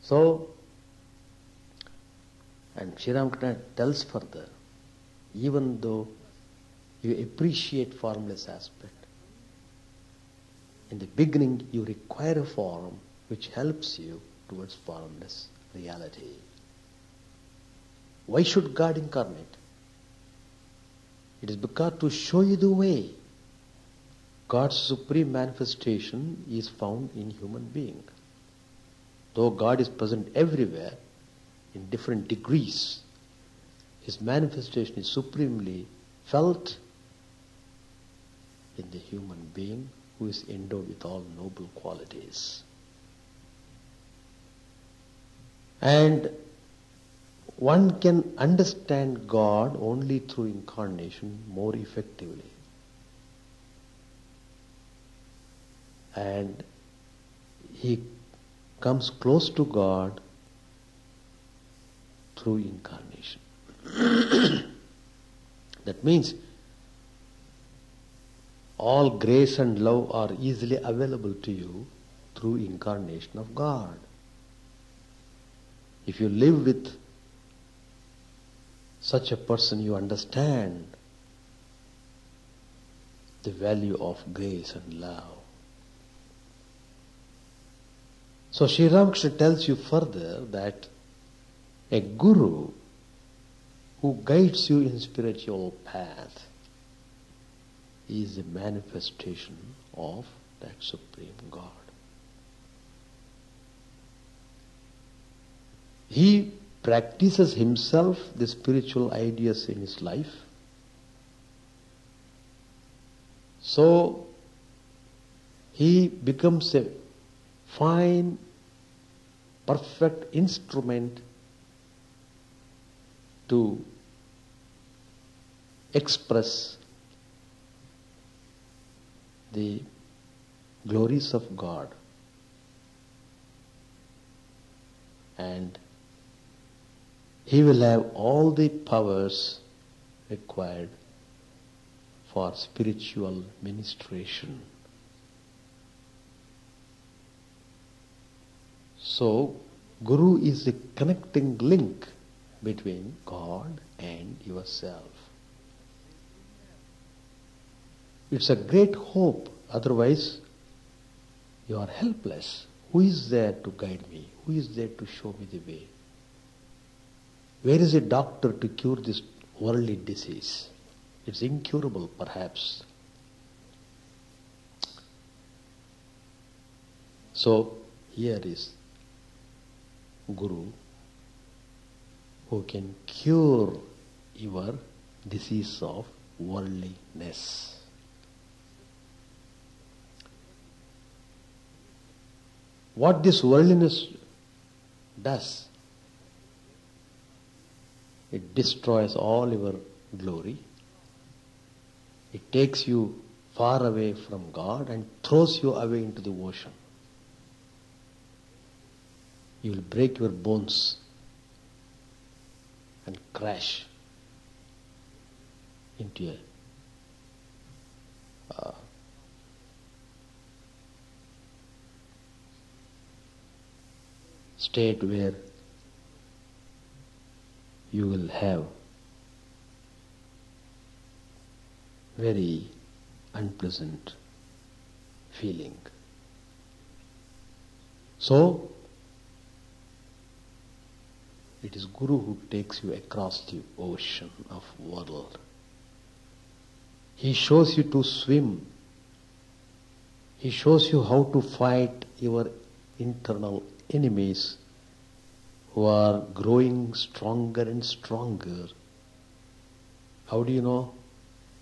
So, and Sri Ramakrishna tells further, even though you appreciate formless aspect, in the beginning you require a form which helps you towards formless reality. Why should God incarnate? It is because to show you the way. God's supreme manifestation is found in human being. Though God is present everywhere in different degrees, His manifestation is supremely felt in the human being who is endowed with all noble qualities. And one can understand God only through incarnation more effectively. And he comes close to God through incarnation. That means all grace and love are easily available to you through incarnation of God. If you live with such a person, you understand the value of grace and love. So Sri Ramakrishna tells you further that a guru who guides you in spiritual path is a manifestation of that Supreme God. He practices himself the spiritual ideas in his life. So he becomes a fine, perfect instrument to express the glories of God. And he will have all the powers required for spiritual ministration. So, Guru is the connecting link between God and yourself. It's a great hope, otherwise you are helpless. Who is there to guide me? Who is there to show me the way? Where is a doctor to cure this worldly disease? It's incurable, perhaps. So, here is Guru who can cure your disease of worldliness. What this worldliness does, it destroys all your glory. It takes you far away from God and throws you away into the ocean. You will break your bones and crash into a state where you will have very unpleasant feeling. So, it is Guru who takes you across the ocean of world. He shows you to swim. He shows you how to fight your internal enemies who are growing stronger and stronger. How do you know?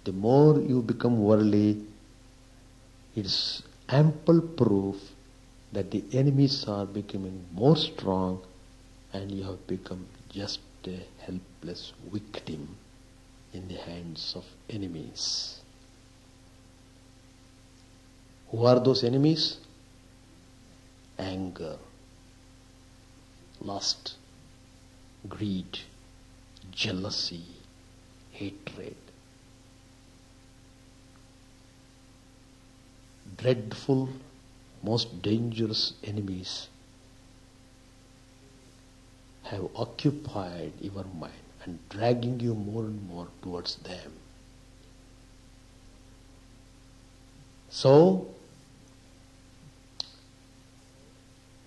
The more you become worldly, it's ample proof that the enemies are becoming more strong and you have become just a helpless victim in the hands of enemies. Who are those enemies? Anger, lust, greed, jealousy, hatred. Dreadful, most dangerous enemies have occupied your mind and dragging you more and more towards them. So,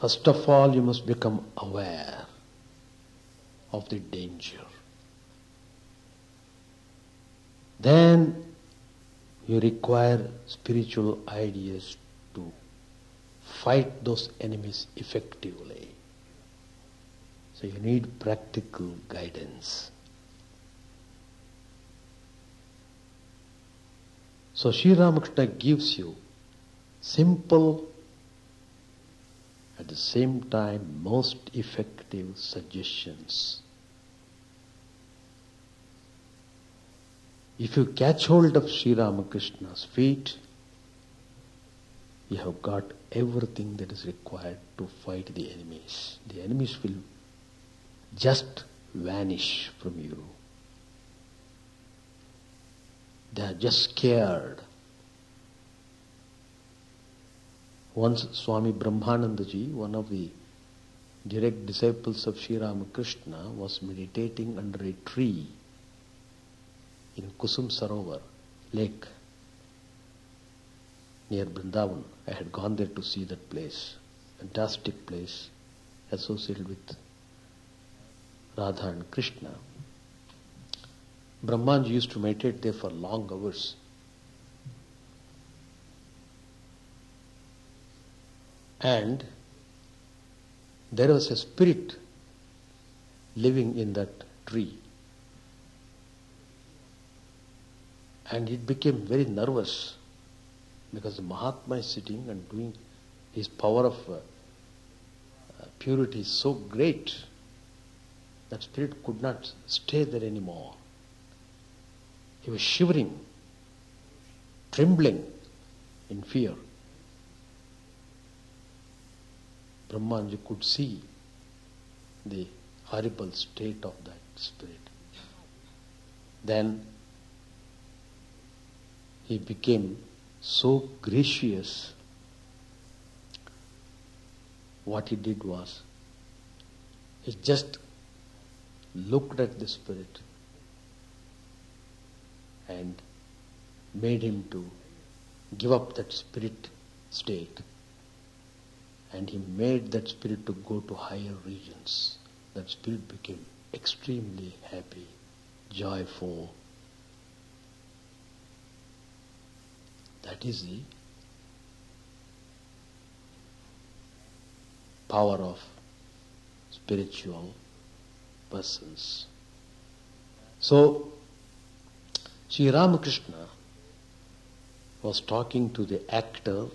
first of all, you must become aware of the danger. Then you require spiritual ideas to fight those enemies effectively. So you need practical guidance. So Sri Ramakrishna gives you simple, at the same time most effective suggestions. If you catch hold of Sri Ramakrishna's feet, you have got everything that is required to fight the enemies. The enemies will just vanish from you. They are just scared. Once Swami Brahmanandaji, one of the direct disciples of Sri Ramakrishna, was meditating under a tree in Kusum Sarovar lake near Vrindavan. I had gone there to see that place. Fantastic place associated with Radha and Krishna. Brahmanji used to meditate there for long hours. And there was a spirit living in that tree. And it became very nervous because the Mahatma is sitting and doing, his power of purity is so great that spirit could not stay there anymore. He was shivering, trembling in fear. Brahmanji could see the horrible state of that spirit. Then he became so gracious. What he did was, he just looked at the spirit and made him to give up that spirit state. And he made that spirit to go to higher regions. That spirit became extremely happy, joyful. That is the power of spiritual persons. So, Sri Ramakrishna was talking to the actor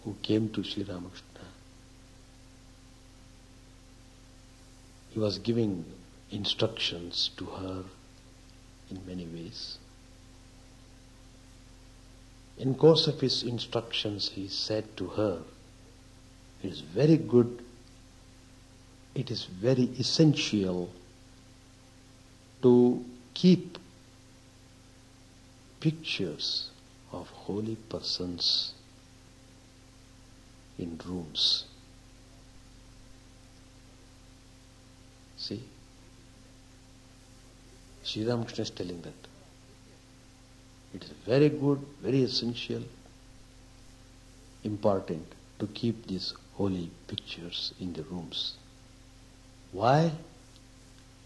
who came to Sri Ramakrishna. He was giving instructions to her in many ways. In course of his instructions, he said to her, it is very good, it is very essential to keep pictures of holy persons in rooms. See? Sri Ramakrishna is telling that. It is very good, very essential, important to keep these holy pictures in the rooms. Why?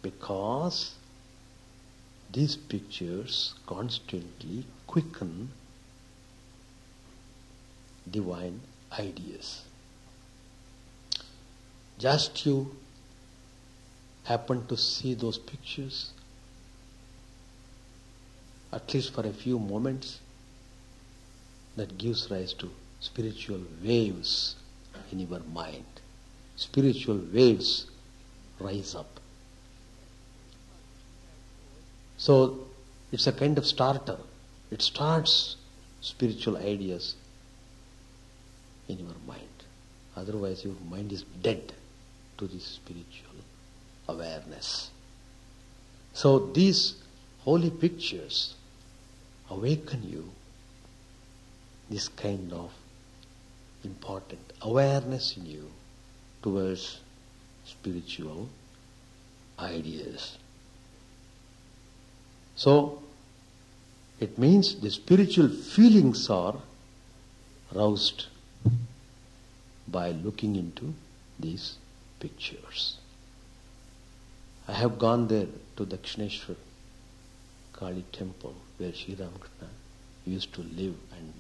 Because these pictures constantly quicken divine ideas. Just you happen to see those pictures, at least for a few moments, that gives rise to spiritual waves in your mind. Spiritual waves rise up. So it's a kind of starter. It starts spiritual ideas in your mind. Otherwise your mind is dead to this spiritual awareness. So these holy pictures awaken you this kind of important awareness in you towards spiritual ideas. So, it means the spiritual feelings are roused by looking into these pictures. I have gone there to Dakshineshwar Kali temple where Sri Ramakrishna used to live and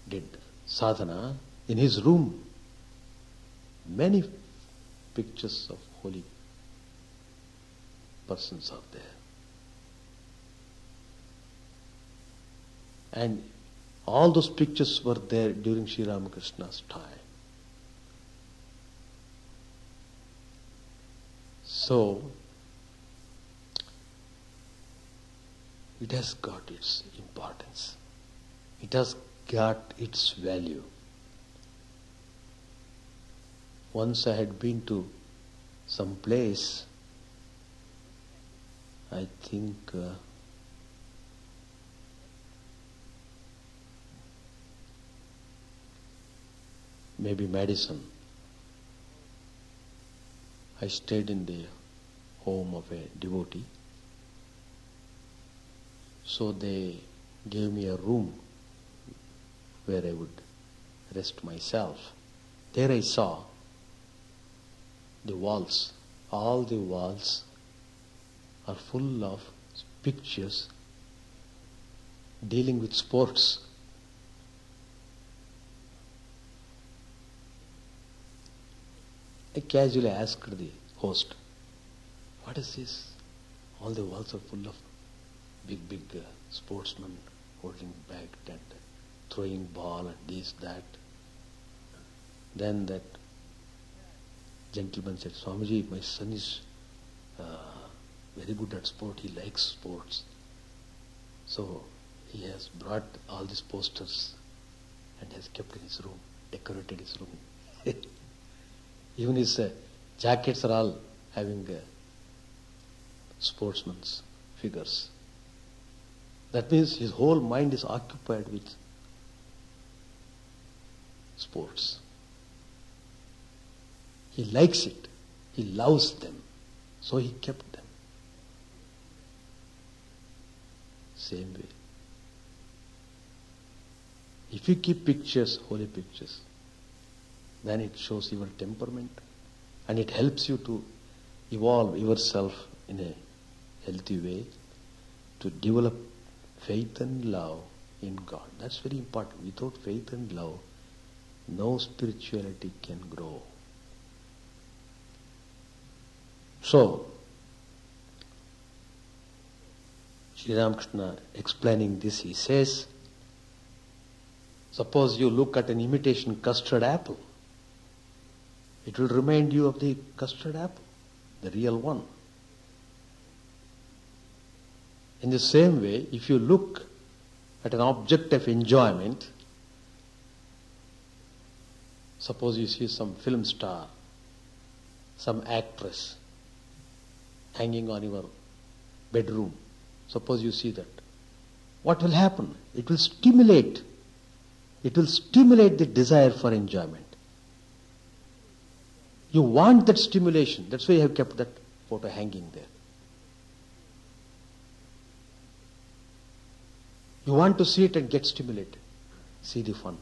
did sadhana. In his room, many pictures of holy persons are there. And all those pictures were there during Sri Ramakrishna's time. So, it has got its importance. It has got its value. Once I had been to some place, I think maybe Madison. I stayed in the home of a devotee. So they gave me a room where I would rest myself. There I saw the walls. All the walls are full of pictures dealing with sports. I casually asked the host, "What is this? All the walls are full of big sportsmen holding bat and throwing ball and this, that." Then that gentleman said, "Swamiji, my son is very good at sport. He likes sports. So he has brought all these posters and has kept in his room, decorated his room." Even his jackets are all having sportsmen's figures. That means his whole mind is occupied with sports. He likes it. He loves them. So he kept them. Same way. If you keep pictures, holy pictures, then it shows your temperament and it helps you to evolve yourself in a healthy way, to develop faith and love in God. That's very important. Without faith and love, no spirituality can grow. So, Sri Ramakrishna explaining this, he says, suppose you look at an imitation custard apple. It will remind you of the custard apple, the real one. In the same way, if you look at an object of enjoyment, suppose you see some film star, some actress hanging on your bedroom. Suppose you see that. What will happen? It will stimulate the desire for enjoyment. You want that stimulation. That's why you have kept that photo hanging there. You want to see it and get stimulated. See the fun.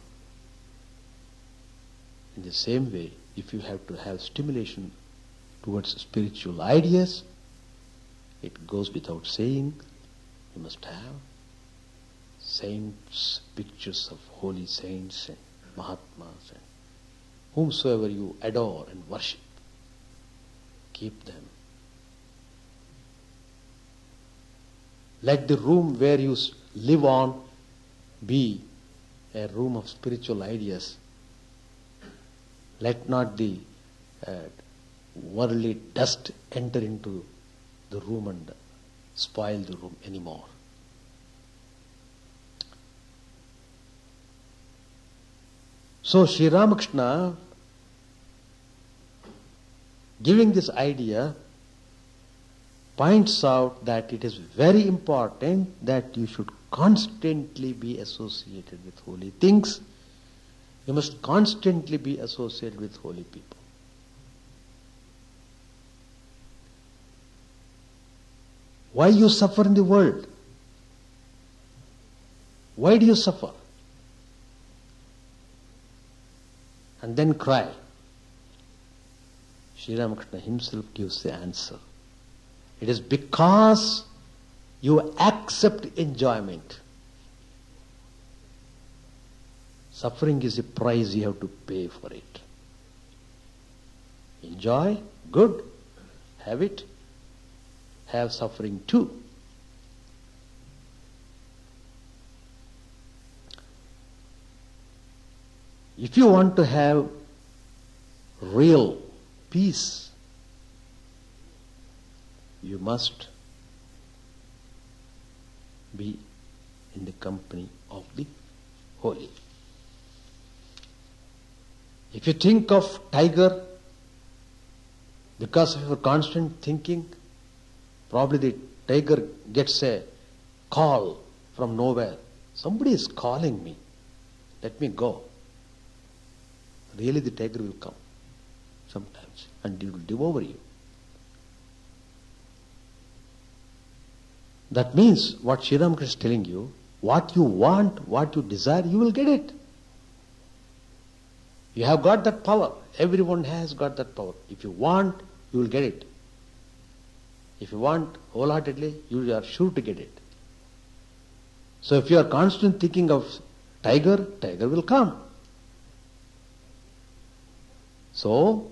In the same way, if you have to have stimulation towards spiritual ideas, it goes without saying, you must have saints, pictures of holy saints and Mahatmas and whomsoever you adore and worship. Keep them. Let the room where you live on be a room of spiritual ideas. Let not the worldly dust enter into the room and spoil the room anymore. So Sri Ramakrishna, giving this idea, points out that it is very important that you should constantly be associated with holy things, You must constantly be associated with holy people. Why you suffer in the world? Why do you suffer? And then cry. Sri Ramakrishna himself gives the answer. It is because you accept enjoyment. Suffering is a price you have to pay for it. Enjoy, good, have it. Have suffering too. If you want to have real peace, you must be in the company of the holy. If you think of tiger, because of your constant thinking, probably the tiger gets a call from nowhere. Somebody is calling me. Let me go. Really the tiger will come sometimes and it will devour you. That means what Sri Ramakrishna is telling you, what you want, what you desire, you will get it. You have got that power. Everyone has got that power. If you want, you will get it. If you want wholeheartedly, you are sure to get it. So if you are constantly thinking of tiger, tiger will come. So,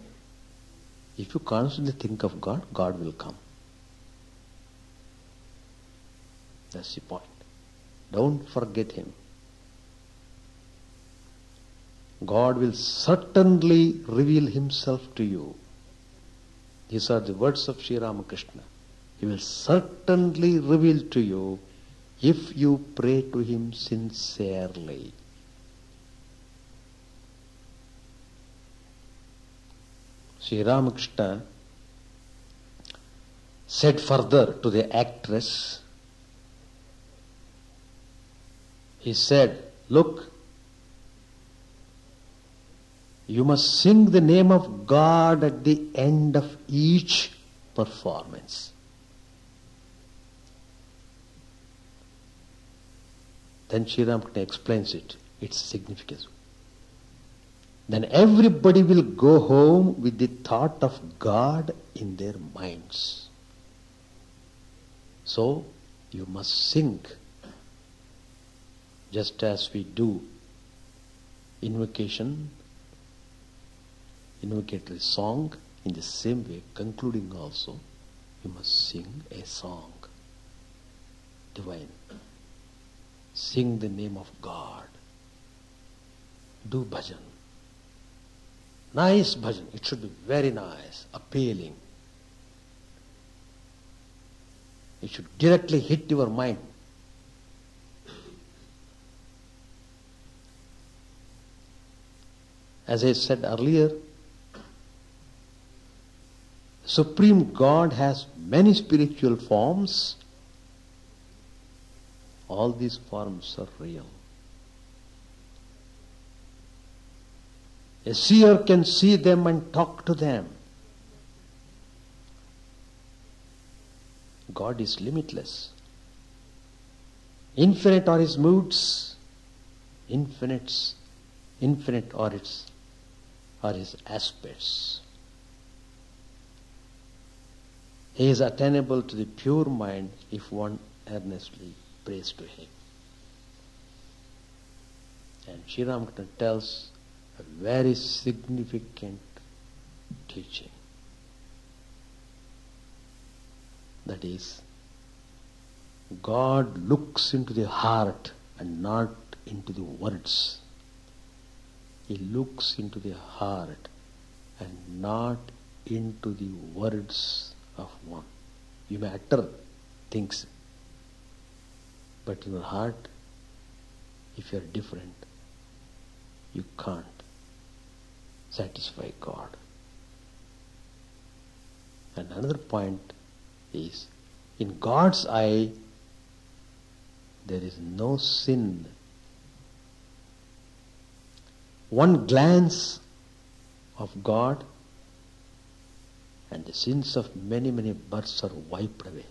if you constantly think of God, God will come. That's the point. Don't forget Him. God will certainly reveal Himself to you. These are the words of Sri Ramakrishna. He will certainly reveal to you if you pray to Him sincerely. Sri Ramakrishna said further to the actress, he said, look, you must sing the name of God at the end of each performance. Then Sri Ramakrishna explains it, its significance. Then everybody will go home with the thought of God in their minds. So, you must sing, just as we do invocation, invocatory song, in the same way, concluding also, you must sing a song, divine. Sing the name of God. Do bhajan. Nice bhajan. It should be very nice, appealing. It should directly hit your mind. As I said earlier, Supreme God has many spiritual forms. All these forms are real. A seer can see them and talk to them. God is limitless. Infinite are His moods. Infinite are His aspects. He is attainable to the pure mind if one earnestly prays to Him. And Sri Ramakrishna tells a very significant teaching. That is, God looks into the heart and not into the words. He looks into the heart and not into the words of one. You may utter things, but in your heart, if you are different, you can't satisfy God. And another point is, in God's eye, there is no sin. One glance of God and the sins of many, many births are wiped away.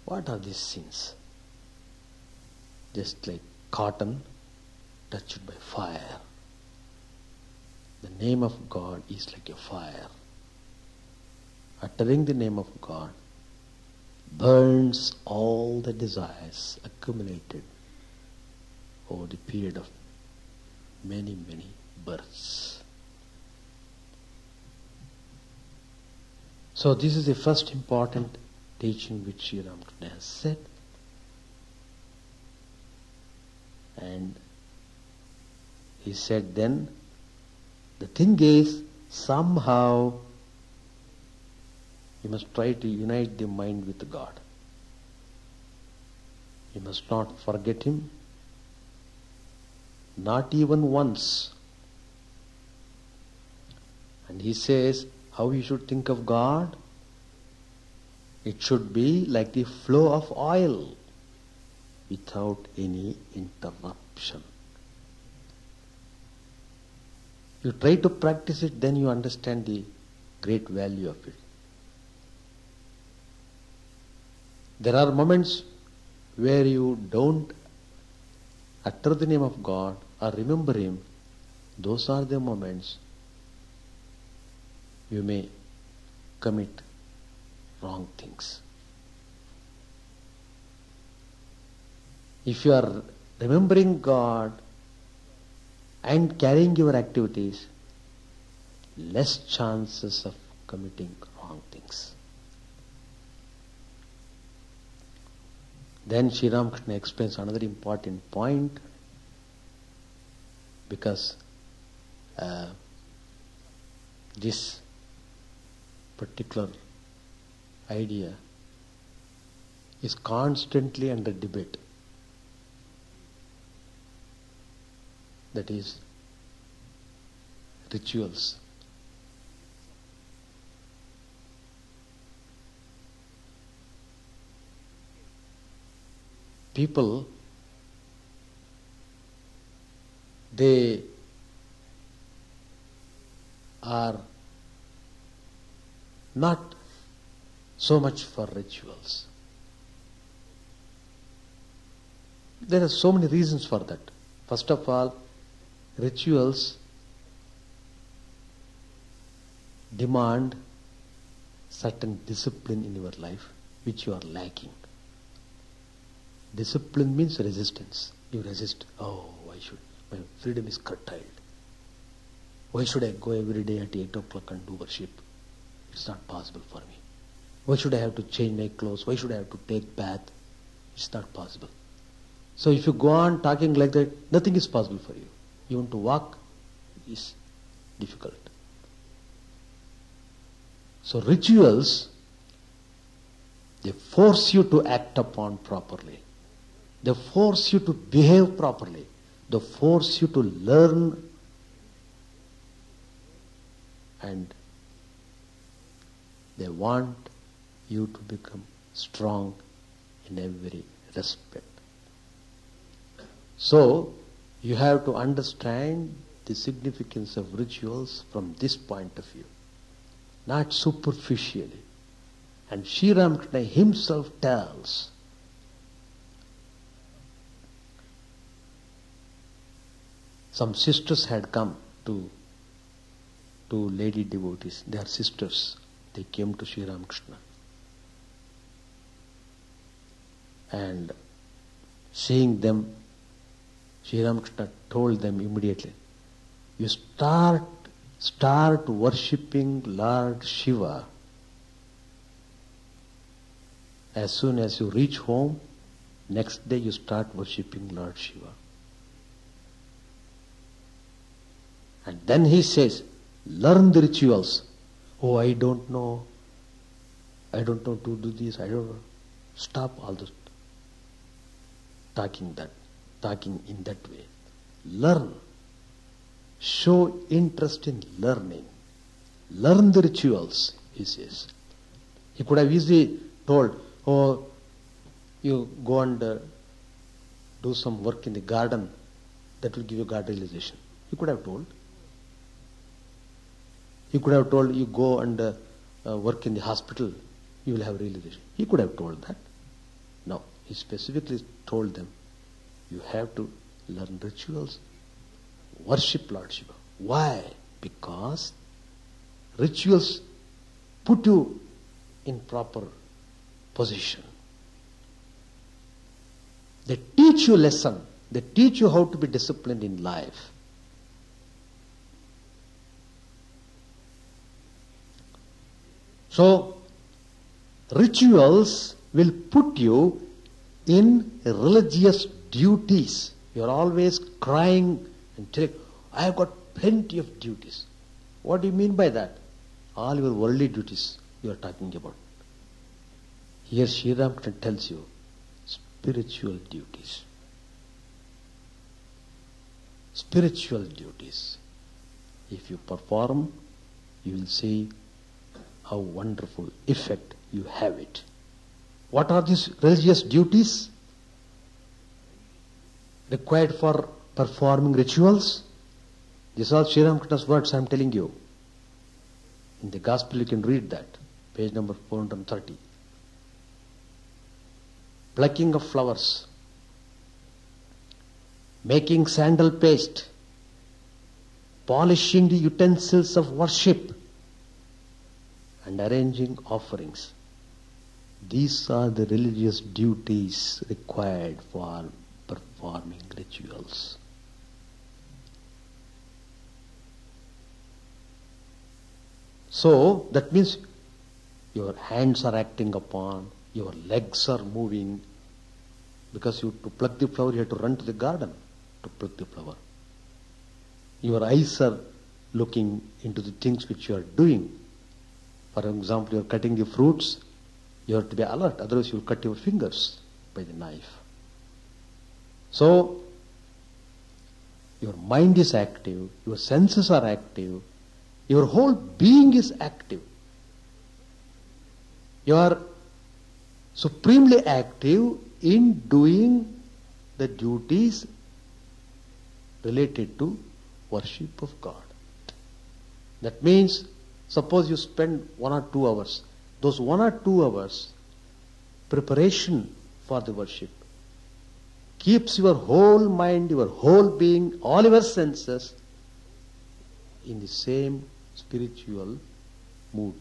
What are these sins? Just like cotton touched by fire. The name of God is like a fire. Uttering the name of God burns all the desires accumulated over the period of many, many births. So this is the first important teaching which Sri Ramakrishna has said. And he said then, the thing is, somehow you must try to unite the mind with God. You must not forget Him, not even once. And he says, how you should think of God? It should be like the flow of oil, without any interruption. You try to practice it, then you understand the great value of it. There are moments where you don't utter the name of God or remember Him. Those are the moments you may commit wrong things. If you are remembering God and carrying your activities, less chances of committing wrong things. Then Sri Ramakrishna explains another important point, because this particular idea is constantly under debate. That is, rituals. People, they are not so much for rituals. There are so many reasons for that. First of all, rituals demand certain discipline in your life which you are lacking. Discipline means resistance. You resist. Oh, why should my freedom is curtailed? Why should I go every day at 8 o'clock and do worship? It's not possible for me. Why should I have to change my clothes? Why should I have to take bath? It's not possible. So if you go on talking like that, nothing is possible for you. You want to walk, is difficult. So rituals, they force you to act upon properly. They force you to behave properly. They force you to learn, and they want you to become strong in every respect. So, you have to understand the significance of rituals from this point of view, not superficially. And Sri Ramakrishna himself tells, some sisters had come to lady devotees. They are sisters. They came to Sri Ramakrishna. And seeing them, Sri Ramakrishna told them immediately, you start worshipping Lord Shiva. As soon as you reach home, next day you start worshipping Lord Shiva. And then he says, learn the rituals. Oh, I don't know to do this, I don't know. Stop all this talking in that way. Learn. Show interest in learning. Learn the rituals, he says. He could have easily told, you go and do some work in the garden that will give you God realization. He could have told. He could have told you go and work in the hospital, you will have realization. He could have told that. No, he specifically told them, you have to learn rituals, worship Lord Shiva. Why? Because rituals put you in proper position. They teach you lesson. They teach you how to be disciplined in life. So, rituals will put you in religious duties. You are always crying and telling, I have got plenty of duties. What do you mean by that? All your worldly duties you are talking about. Here Sri Ramakrishna tells you, spiritual duties. Spiritual duties. If you perform, you will see how wonderful effect you have it. What are these religious duties required for performing rituals? These are Sri Ramakrishna's words I am telling you. In the Gospel you can read that, page number 430. Plucking of flowers, making sandal paste, polishing the utensils of worship, and arranging offerings. These are the religious duties required for performing rituals. So, that means your hands are acting upon, your legs are moving, because to pluck the flower you have to run to the garden to pluck the flower. Your eyes are looking into the things which you are doing. For example, you are cutting the fruits, you have to be alert, otherwise you will cut your fingers by the knife. So, your mind is active, your senses are active, your whole being is active. You are supremely active in doing the duties related to worship of God. That means, suppose you spend 1 or 2 hours. Those 1 or 2 hours preparation for the worship keeps your whole mind, your whole being, all your senses in the same spiritual mood.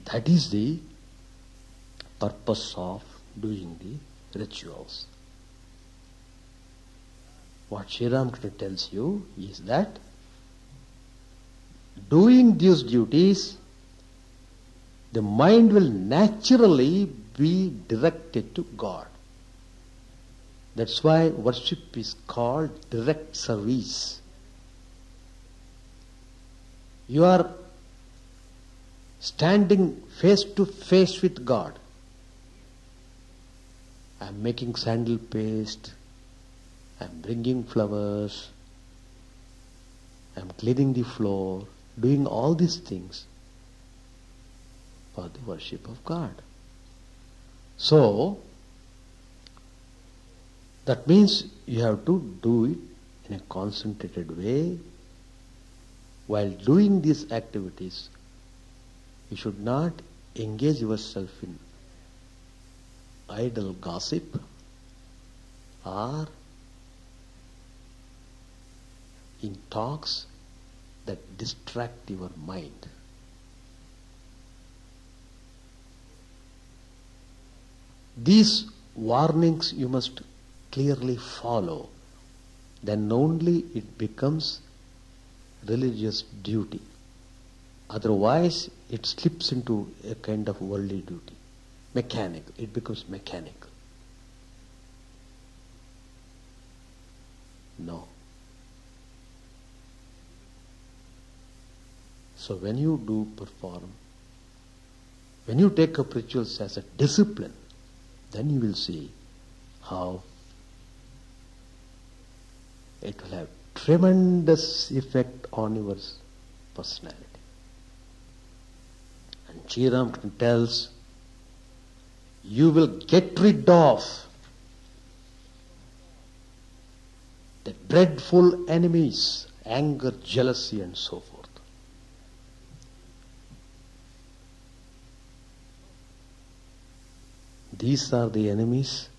That is the purpose of doing the rituals. What Sri Ramakrishna tells you is that doing these duties, the mind will naturally be directed to God. That's why worship is called direct service. You are standing face to face with God. I am making sandal paste, I am bringing flowers, I am cleaning the floor, doing all these things for the worship of God. So, that means you have to do it in a concentrated way. While doing these activities, you should not engage yourself in idle gossip or in talks that distract your mind. These warnings you must clearly follow. Then only it becomes religious duty. Otherwise, it slips into a kind of worldly duty. Mechanical. It becomes mechanical. No. So when you do perform, when you take up rituals as a discipline, then you will see how it will have tremendous effect on your personality. And Sri Ramakrishna tells, you will get rid of the dreadful enemies, anger, jealousy, and so forth. These are the enemies.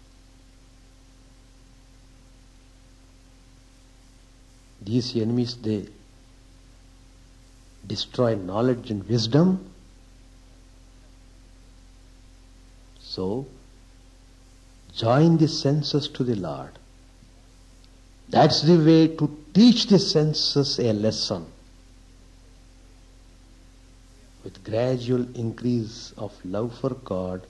These enemies, they destroy knowledge and wisdom. So, join the senses to the Lord. That's the way to teach the senses a lesson. With gradual increase of love for God,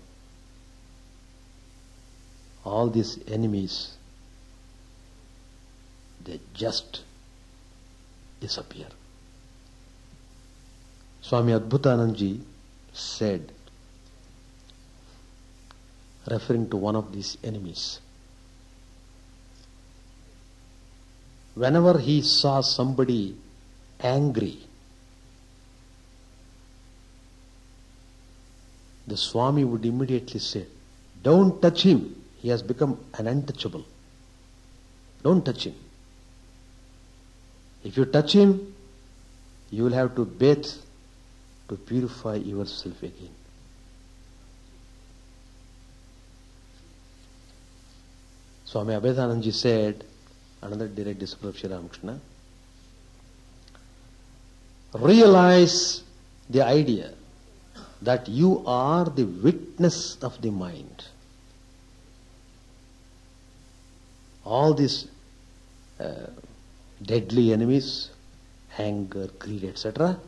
all these enemies, they just disappear. Swami Adbhutanandaji said, referring to one of these enemies, whenever he saw somebody angry, the Swami would immediately say, don't touch him. He has become an untouchable. Don't touch him. If you touch him, you will have to bathe to purify yourself again. Swami Abhedanandaji said, another direct disciple of Sri Ramakrishna, realize the idea that you are the witness of the mind. All these deadly enemies, anger, greed, etc.,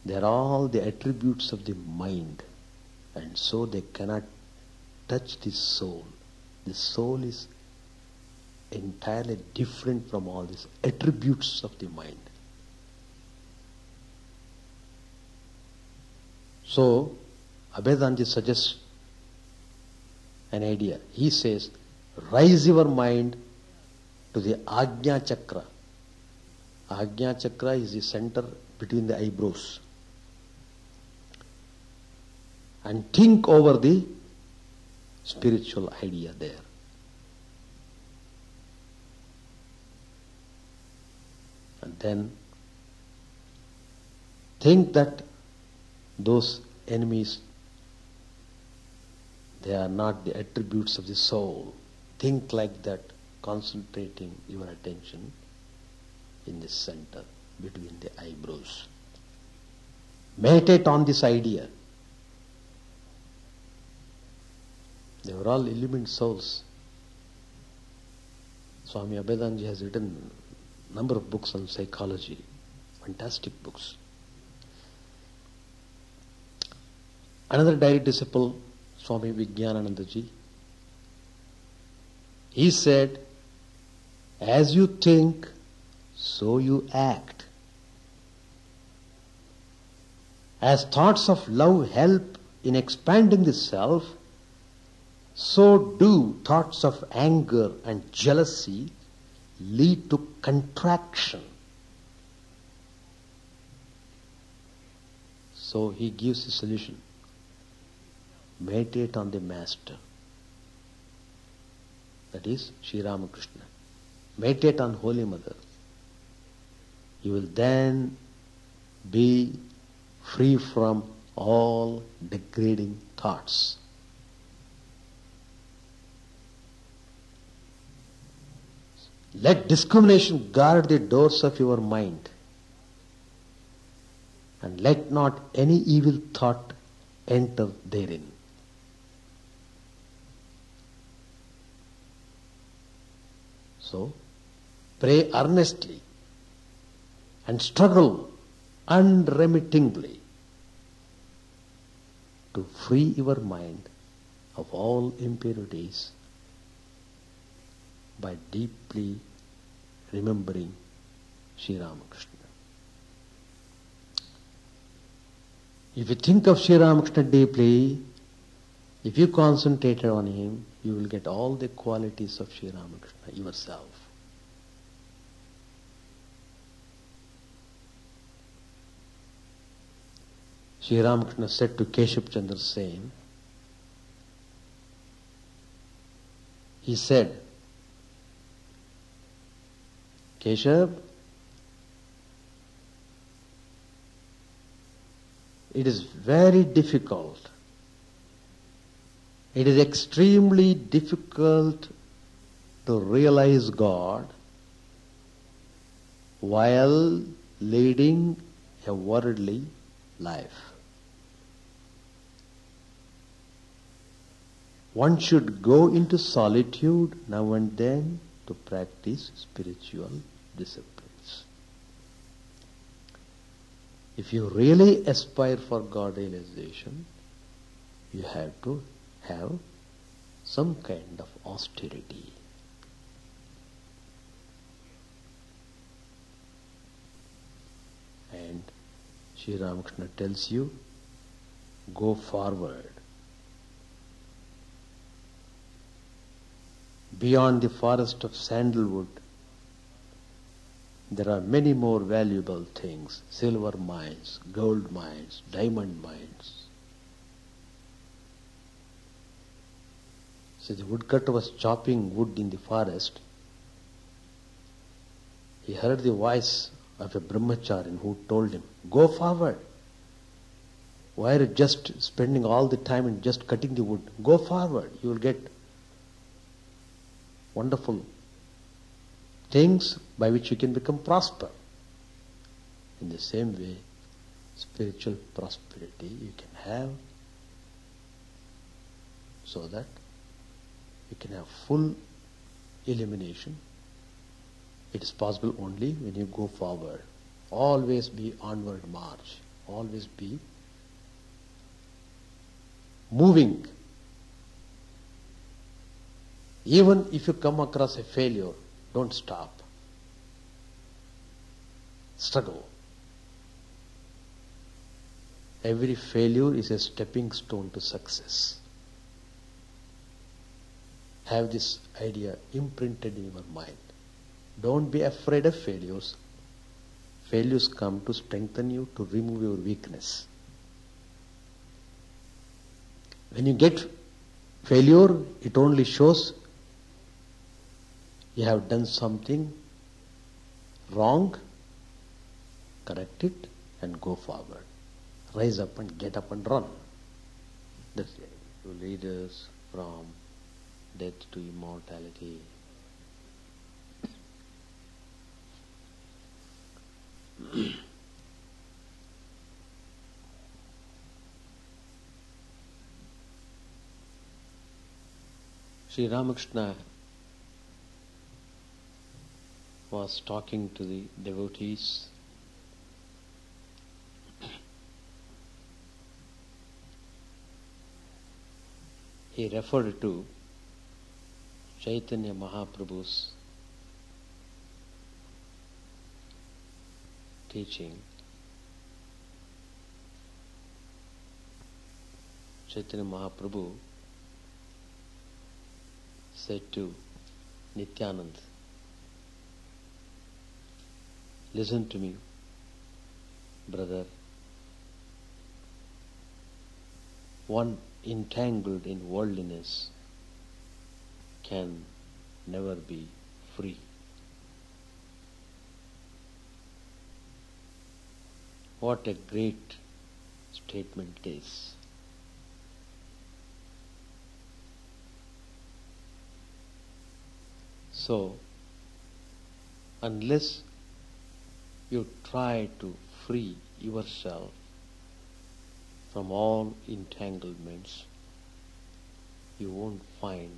they are all the attributes of the mind, and so they cannot touch the soul. The soul is entirely different from all these attributes of the mind. So, Abhedanji suggests an idea. He says, raise your mind to the Ajna Chakra. Ajna Chakra is the center between the eyebrows. And think over the spiritual idea there. And then think that those enemies, they are not the attributes of the soul. Think like that, concentrating your attention in the center between the eyebrows. Meditate on this idea. They were all illumined souls. Swami Abhedanji has written a number of books on psychology, fantastic books. Another direct disciple, Swami Vijnananandaji, he said, as you think, so you act. As thoughts of love help in expanding the self, so do thoughts of anger and jealousy lead to contraction. So he gives the solution. Meditate on the Master. That is Sri Ramakrishna. Meditate on Holy Mother. You will then be free from all degrading thoughts. Let discrimination guard the doors of your mind, and let not any evil thought enter therein. So, pray earnestly and struggle unremittingly to free your mind of all impurities by deeply remembering Sri Ramakrishna. If you think of Sri Ramakrishna deeply, if you concentrate on him, you will get all the qualities of Sri Ramakrishna yourself. Sri Ramakrishna said to Keshav Chandra Sen, he said, Keshav, it is very difficult. It is extremely difficult to realize God while leading a worldly life. One should go into solitude now and then to practice spiritual disciplines. If you really aspire for God realization, you have to have some kind of austerity. And Sri Ramakrishna tells you, go forward. Beyond the forest of sandalwood, there are many more valuable things: silver mines, gold mines, diamond mines. So the woodcutter was chopping wood in the forest. He heard the voice of a brahmacharin who told him, go forward. Why are you just spending all the time in just cutting the wood? Go forward. You will get wonderful things by which you can become prosper. In the same way, spiritual prosperity you can have so that you can have full illumination. It is possible only when you go forward. Always be onward march. Always be moving. Even if you come across a failure, don't stop. Struggle. Every failure is a stepping stone to success. Have this idea imprinted in your mind. Don't be afraid of failures. Failures come to strengthen you, to remove your weakness. When you get failure, it only shows you have done something wrong. Correct it and go forward. Rise up and get up and run. That's it. To lead us from death to immortality. Sri Ramakrishna was talking to the devotees. He referred to Chaitanya Mahaprabhu's teaching. Chaitanya Mahaprabhu said to Nityananda, listen to me, brother. One entangled in worldliness can never be free. What a great statement it is. So, unless you try to free yourself from all entanglements, you won't find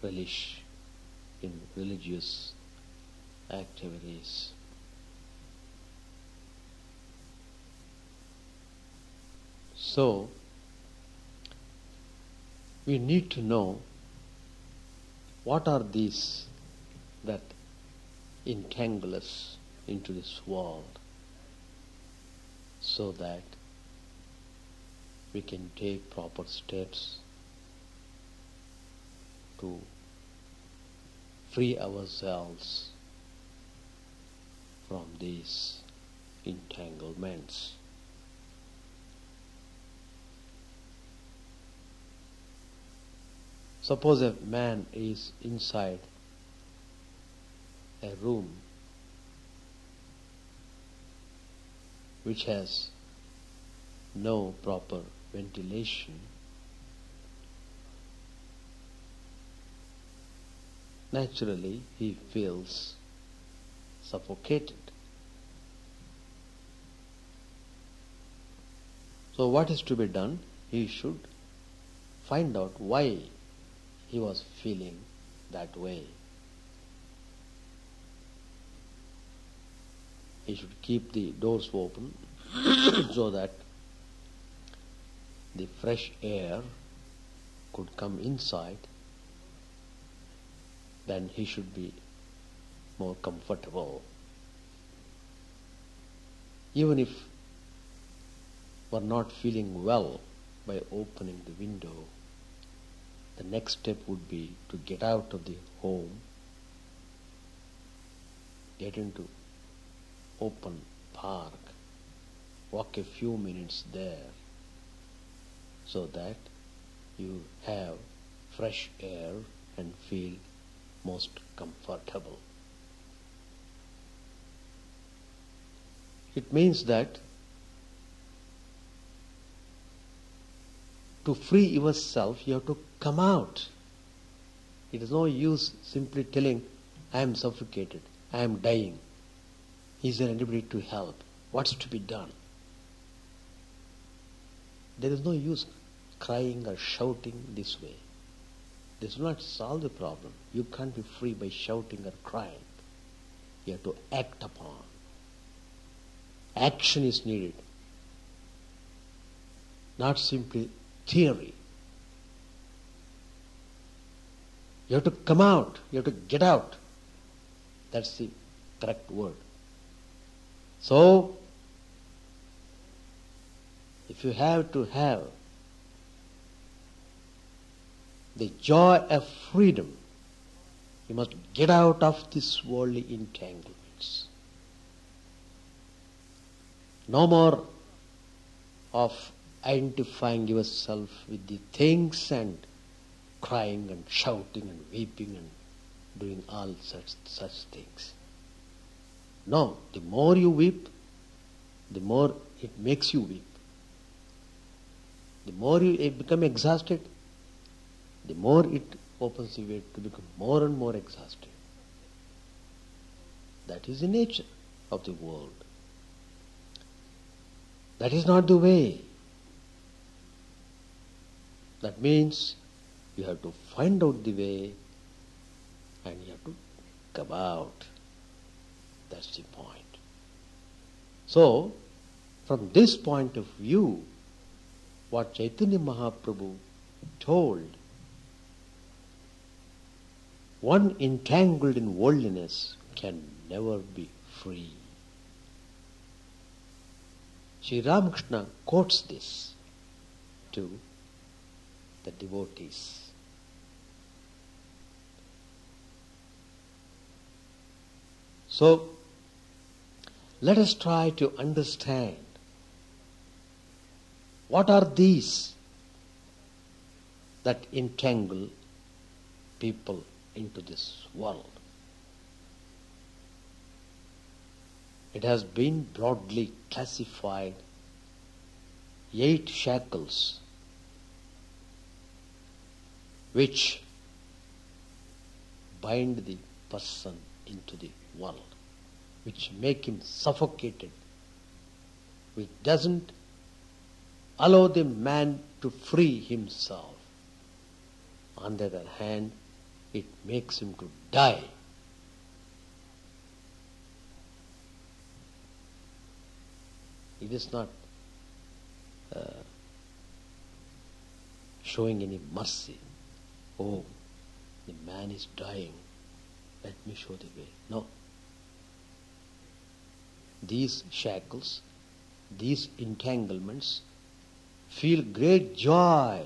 relish in religious activities. So, we need to know what are these that entangle us into this world so that we can take proper steps to free ourselves from these entanglements. Suppose a man is inside a room which has no proper ventilation, naturally he feels suffocated. So what is to be done? He should find out why he was feeling that way. He should keep the doors open so that the fresh air could come inside. Then he should be more comfortable. Even if we're not feeling well by opening the window, the next step would be to get out of the home, get into open park, walk a few minutes there so that you have fresh air and feel most comfortable. It means that to free yourself, you have to come out. It is no use simply telling, I am suffocated, I am dying. Is there anybody to help? What's to be done? There is no use crying or shouting this way. This will not solve the problem. You can't be free by shouting or crying. You have to act upon. Action is needed, not simply theory. You have to come out. You have to get out. That's the correct word. So, if you have to have the joy of freedom, you must get out of these worldly entanglements. No more of identifying yourself with the things and crying and shouting and weeping and doing all such things. No, the more you weep, the more it makes you weep. The more you become exhausted, the more it opens the way to become more and more exhausted. That is the nature of the world. That is not the way. That means you have to find out the way and you have to come out. That's the point. So, from this point of view, what Chaitanya Mahaprabhu told, one entangled in worldliness can never be free. Sri Ramakrishna quotes this to the devotees. So, let us try to understand what are these that entangle people into this world. It has been broadly classified 8 shackles which bind the person into the world, which make him suffocated, which doesn't allow the man to free himself. On the other hand, it makes him to die. It is not showing any mercy. Oh, the man is dying, let me show the way. No. These shackles, these entanglements, feel great joy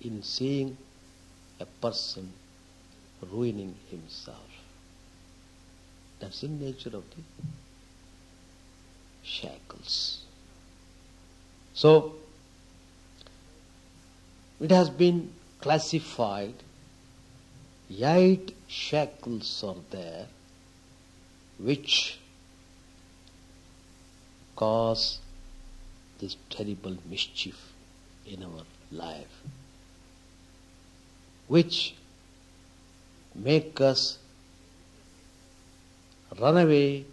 in seeing a person ruining himself. That's the nature of the shackles. So, it has been classified 8 shackles are there which cause this terrible mischief in our life, which make us run away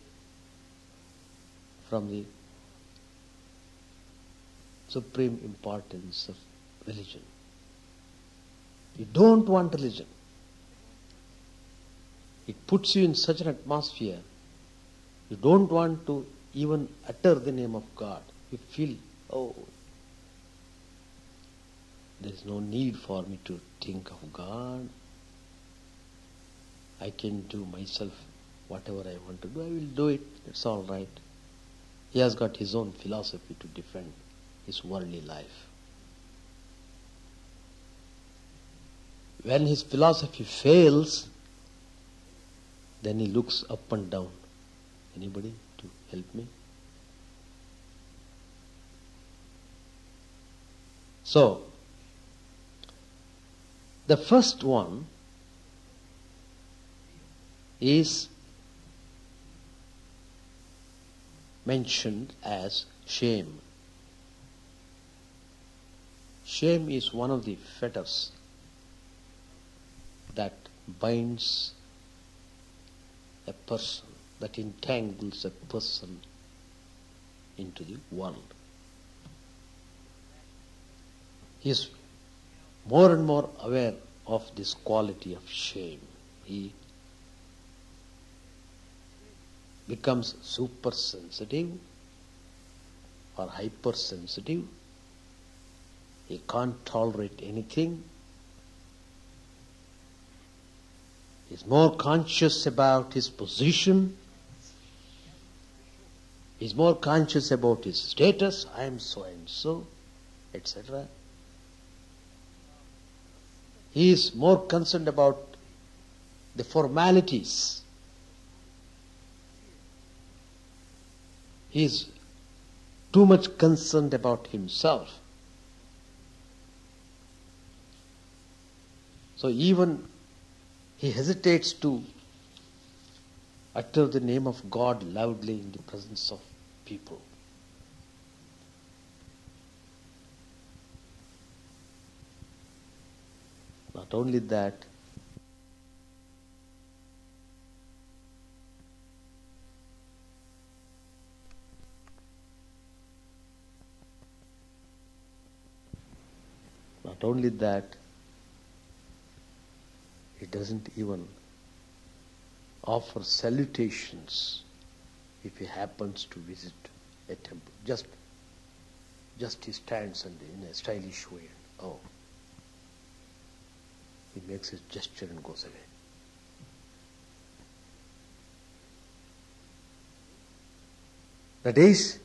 from the supreme importance of religion. You don't want religion. It puts you in such an atmosphere, you don't want to even utter the name of God. You feel, oh, there is no need for me to think of God. I can do myself whatever I want to do. I will do it. It's all right. He has got his own philosophy to defend his worldly life. When his philosophy fails, then he looks up and down. Anybody to help me? So, the first one is mentioned as shame. Shame is one of the fetters that binds a person, that entangles a person into the world. He is more and more aware of this quality of shame. He becomes super sensitive or hypersensitive. He can't tolerate anything. He is more conscious about his position. He is more conscious about his status. I am so and so, etc. He is more concerned about the formalities. He is too much concerned about himself. So even he hesitates to utter the name of God loudly in the presence of people. Not only that, he doesn't even offer salutations if he happens to visit a temple. Just he stands and in a stylish way, oh, he makes his gesture and goes away. That is,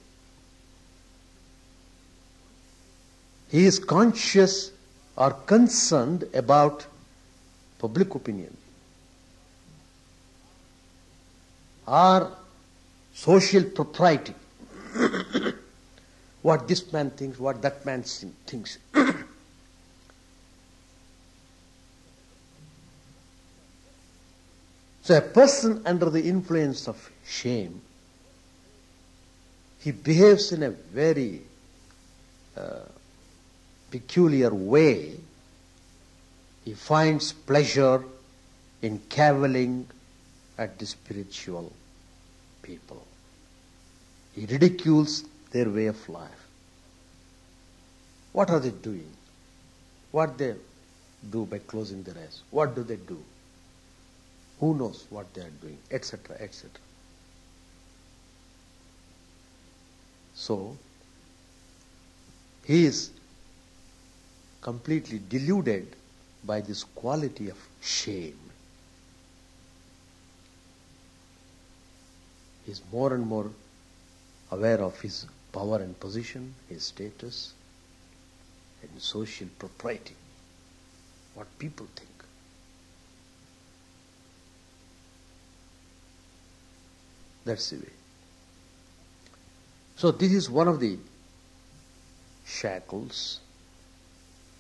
he is conscious or concerned about public opinion or social propriety. What this man thinks, what that man thinks. So a person under the influence of shame, he behaves in a very peculiar way. He finds pleasure in cavilling at the spiritual people. He ridicules their way of life. What are they doing? What they do by closing their eyes? What do they do? Who knows what they are doing? Etc., etc. So, he is completely deluded by this quality of shame. He is more and more aware of his power and position, his status, and social propriety, what people think. That's the way. So this is one of the shackles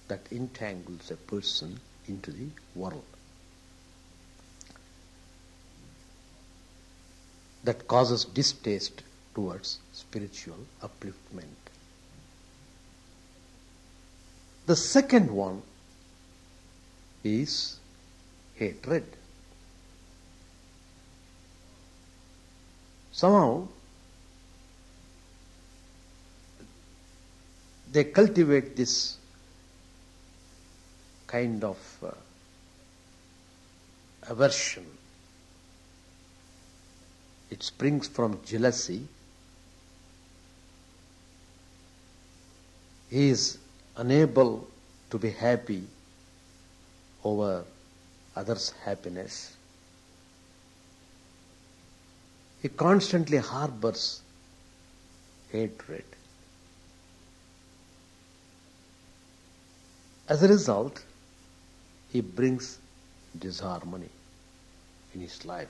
that entangles a person into the world. that causes distaste towards spiritual upliftment. The second one is hatred. Somehow they cultivate this kind of aversion. It springs from jealousy. He is unable to be happy over others' happiness. He constantly harbors hatred. As a result, he brings disharmony in his life.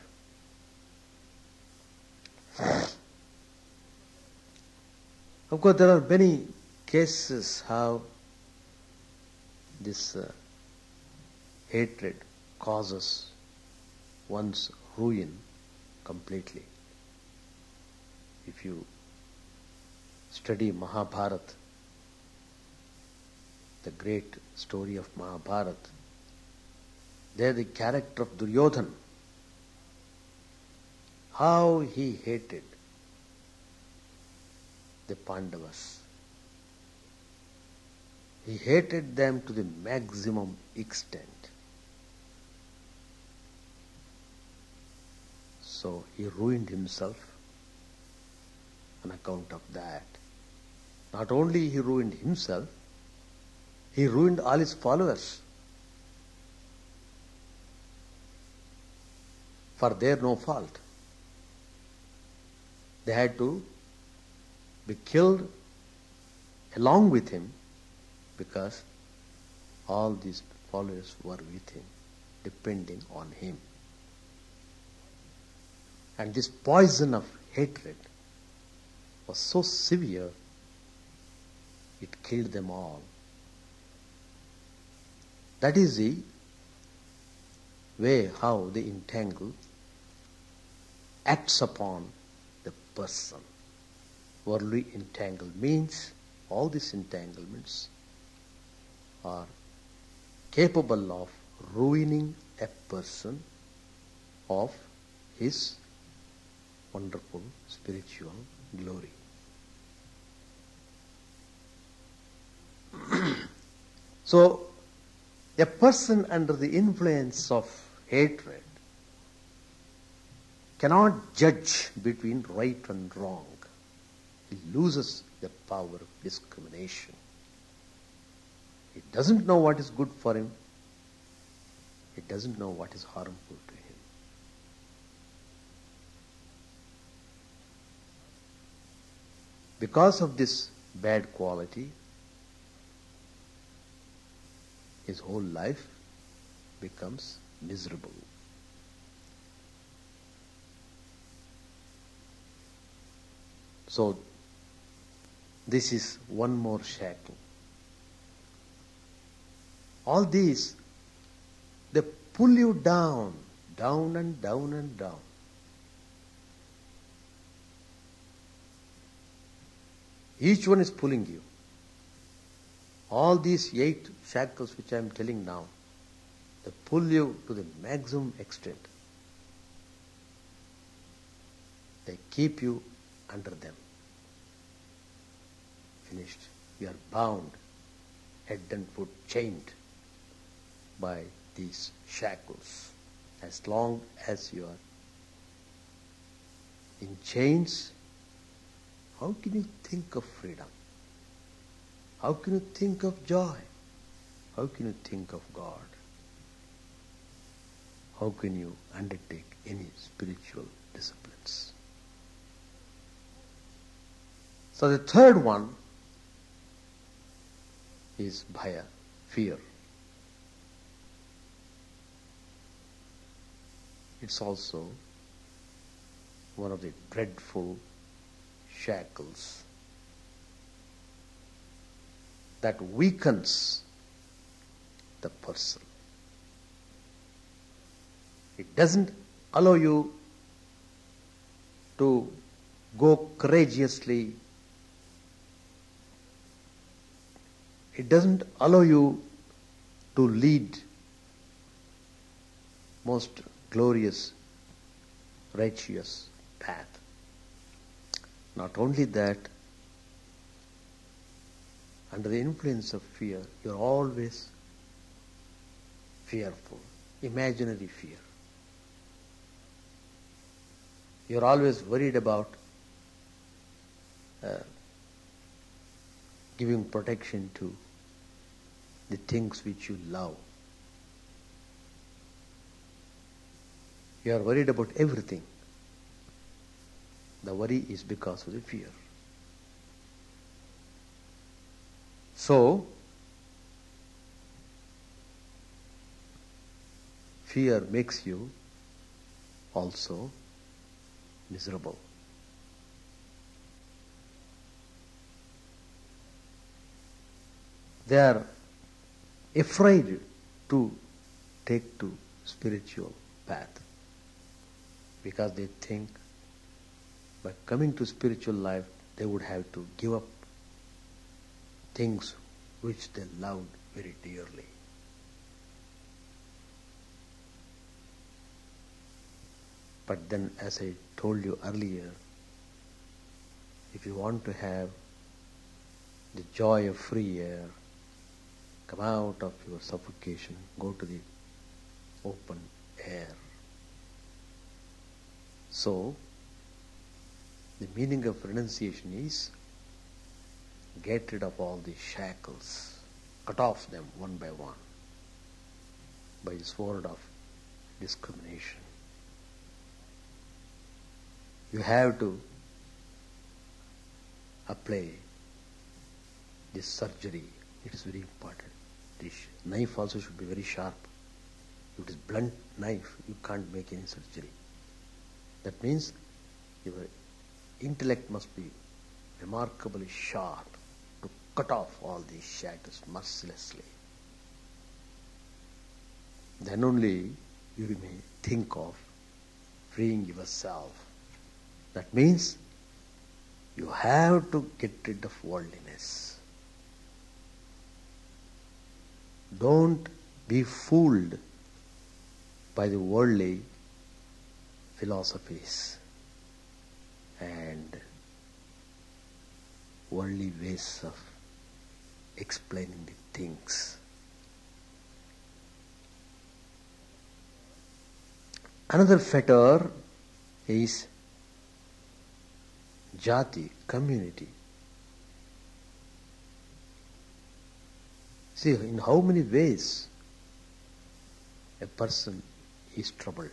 Of course, there are many cases how this hatred causes one's ruin completely. If you study Mahabharata, the great story of Mahabharata, there the character of Duryodhana, how he hated the Pandavas. He hated them to the maximum extent. So he ruined himself on account of that. Not only he ruined himself, he ruined all his followers. For their no fault. They had to be killed along with him because all these followers were with him, depending on him. And this poison of hatred was so severe, it killed them all. That is the way how the entangle acts upon the person. Worldly entangle means all these entanglements are capable of ruining a person of his wonderful spiritual glory. So, a person under the influence of hatred cannot judge between right and wrong. He loses the power of discrimination. He doesn't know what is good for him. He doesn't know what is harmful to him. Because of this bad quality, his whole life becomes miserable. So, this is one more shackle. All these, they pull you down, down and down and down. Each one is pulling you. All these 8 shackles which I am telling now, they pull you to the maximum extent. They keep you under them. Finished. You are bound, head and foot chained by these shackles. As long as you are in chains, how can you think of freedom? How can you think of joy? How can you think of God? How can you undertake any spiritual disciplines? So the third one is bhaya, fear. It's also one of the dreadful shackles that weakens the person. It doesn't allow you to go courageously. It doesn't allow you to lead most glorious, righteous path. Not only that, under the influence of fear, you're always fearful, imaginary fear. You're always worried about giving protection to the things which you love. You are worried about everything. The worry is because of the fear. So, fear makes you also miserable. They are afraid to take to spiritual path because they think by coming to spiritual life they would have to give up things which they loved very dearly. But then, as I told you earlier, if you want to have the joy of free air, come out of your suffocation, go to the open air. So, the meaning of renunciation is get rid of all these shackles, cut off them one by one by the sword of discrimination. You have to apply this surgery. It is very important. This knife also should be very sharp. If it is blunt knife, you can't make any surgery. That means your intellect must be remarkably sharp to cut off all these shackles mercilessly. Then only you may think of freeing yourself. That means you have to get rid of worldliness. Don't be fooled by the worldly philosophies and worldly ways of explaining the things. Another fetter is jati, community. See, in how many ways a person is troubled.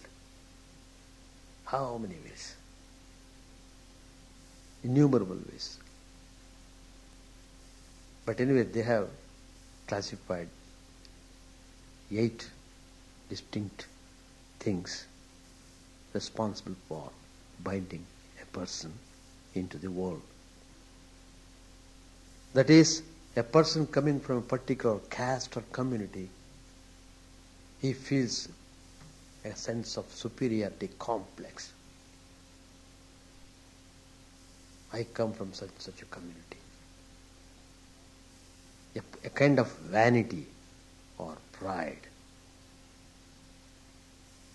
How many ways? Innumerable ways. But anyway, they have classified 8 distinct things responsible for binding a person into the world. That is, a person coming from a particular caste or community, he feels a sense of superiority complex. I come from such a community. A kind of vanity or pride.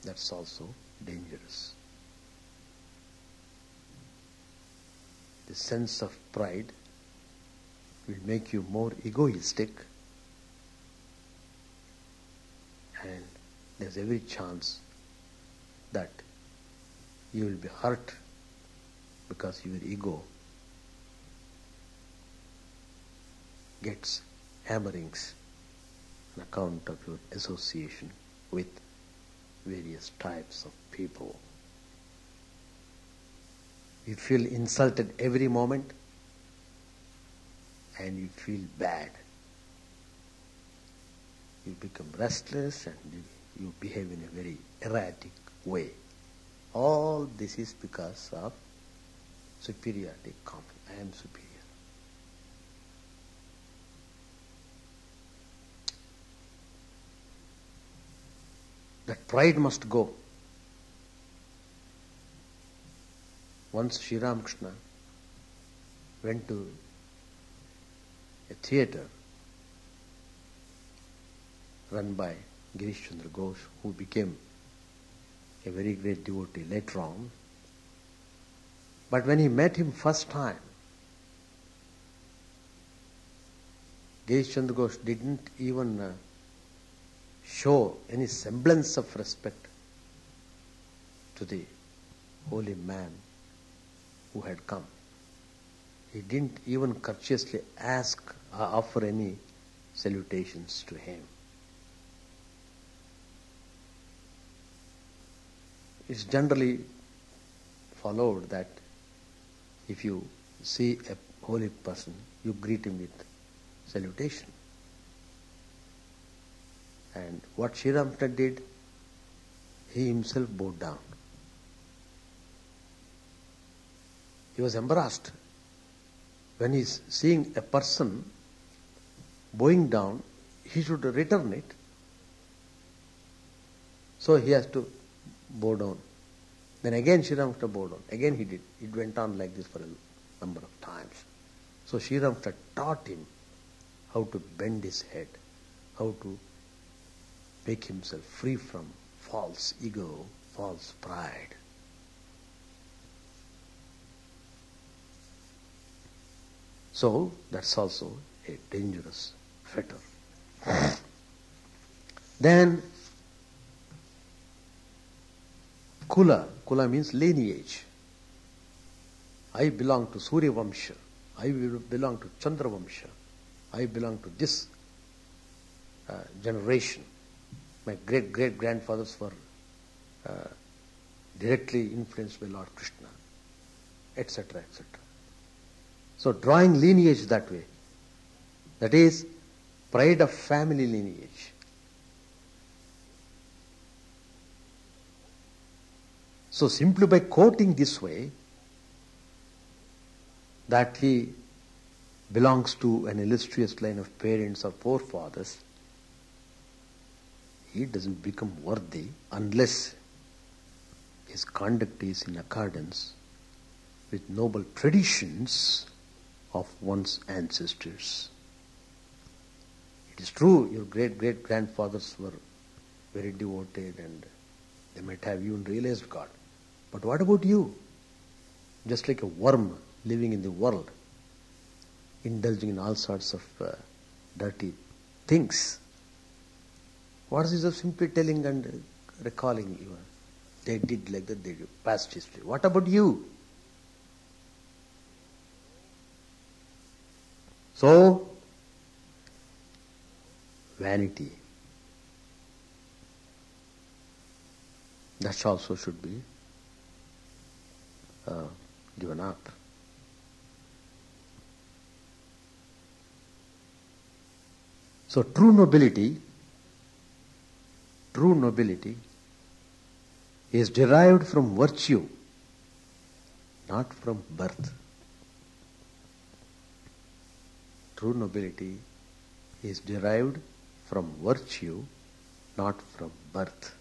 That's also dangerous. The sense of pride will make you more egoistic, and there's every chance that you will be hurt because your ego gets hammerings on account of your association with various types of people. You feel insulted every moment and you feel bad. You become restless and you behave in a very erratic way. All this is because of superiority complex. I am superior. That pride must go. Once Sri Ramakrishna went to a theatre run by Girish Chandra Ghosh, who became a very great devotee later on. But when he met him first time, Girish Chandra Ghosh didn't even show any semblance of respect to the holy man who had come. He didn't even courteously offer any salutations to him. It's generally followed that if you see a holy person, you greet him with salutation. And what Sri Ramakrishna did, he himself bowed down. He was embarrassed. When he's seeing a person bowing down, he should return it. So he has to bow down. Then again Sri Ramakrishna bowed down. Again he did. It went on like this for a number of times. So Sri Ramakrishna taught him how to bend his head, how to make himself free from false ego, false pride. So that's also a dangerous fetter. Then Kula. Kula means lineage. I belong to Surya Vamsha. I belong to Chandra Vamsha. I belong to this generation. My great-great-grandfathers were directly influenced by Lord Krishna, etc., etc. So drawing lineage that way, that is pride of family lineage. So simply by quoting this way, that he belongs to an illustrious line of parents or forefathers, he doesn't become worthy unless his conduct is in accordance with noble traditions of one's ancestors. It is true, your great-great-grandfathers were very devoted and they might have even realized God. But what about you? Just like a worm living in the world, indulging in all sorts of dirty things. What is this of simply telling and recalling you? They did like that, they did past history. What about you? So, vanity. That also should be given up. So true nobility is derived from virtue, not from birth. True nobility is derived from virtue, not from birth.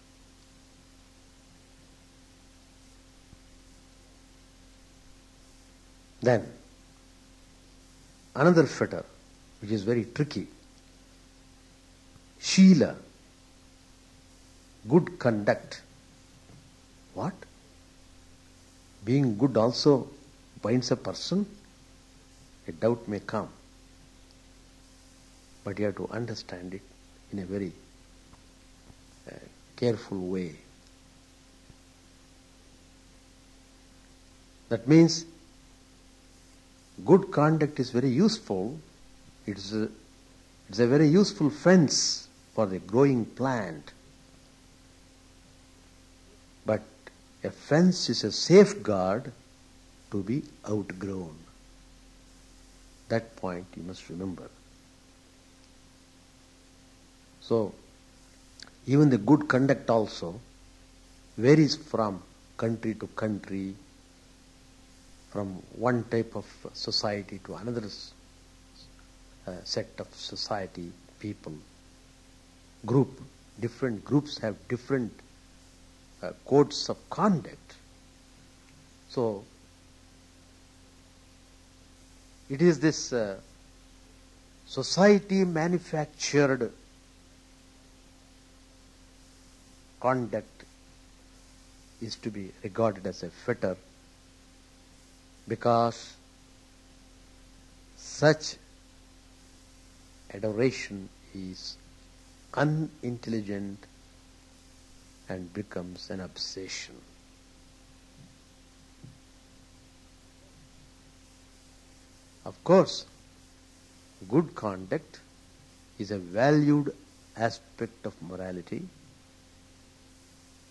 Then, another fetter, which is very tricky. Sheela, good conduct. What? Being good also binds a person? A doubt may come. But you have to understand it in a very careful way. That means good conduct is very useful. It's a very useful fence for the growing plant. But a fence is a safeguard to be outgrown. That point you must remember. So, even the good conduct also varies from country to country, from one type of society to another set of society, people, group. Different groups have different codes of conduct. So, It is this society manufactured conduct is to be regarded as a fetter, because such adoration is unintelligent and becomes an obsession. Of course, good conduct is a valued aspect of morality,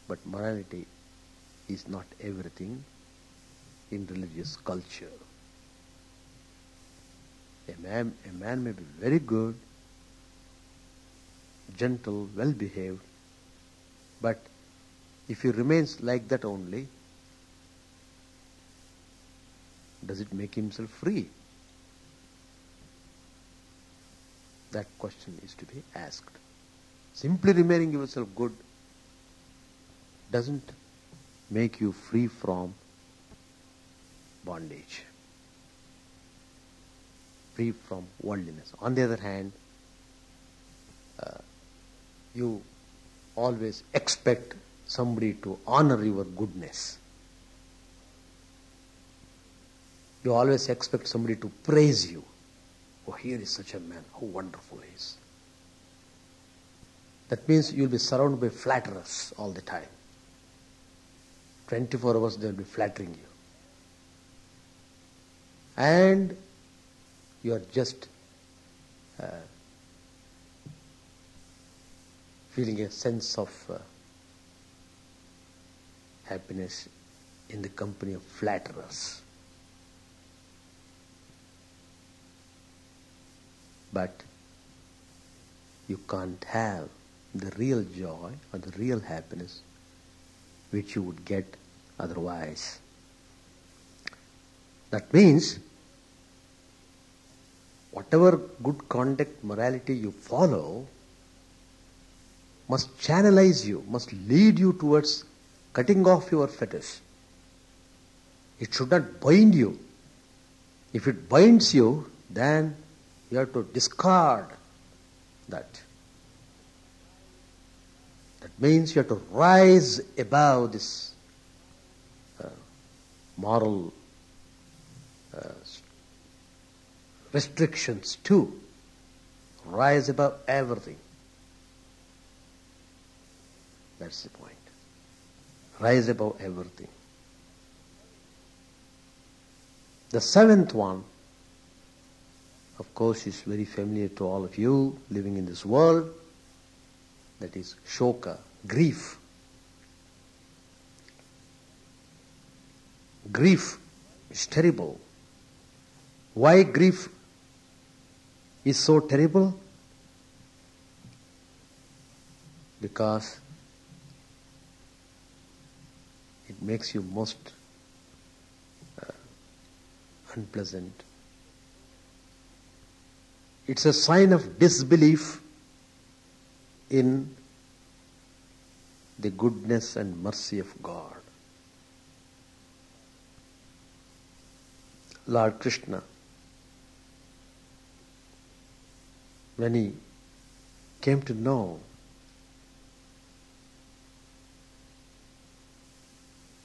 but morality is not everything in religious culture. A man may be very good, gentle, well-behaved, but if he remains like that only, does it make himself free? That question is to be asked. Simply remaining yourself good doesn't make you free from bondage, free from worldliness. On the other hand, you always expect somebody to honor your goodness. You always expect somebody to praise you. Oh, here is such a man, how wonderful he is. That means you'll be surrounded by flatterers all the time. 24 hours they'll be flattering you. And you are just feeling a sense of happiness in the company of flatterers. But you can't have the real joy or the real happiness which you would get otherwise. That means whatever good conduct, morality you follow must channelize you, must lead you towards cutting off your fetters. It should not bind you. If it binds you, then you have to discard that. That means you have to rise above this moral restrictions too. Rise above everything. That's the point. Rise above everything. The seventh one, of course, is very familiar to all of you living in this world. That is shoka, grief. Grief is terrible. Why grief is so terrible? Because it makes you most unpleasant. It's a sign of disbelief in the goodness and mercy of God. Lord Krishna, when he came to know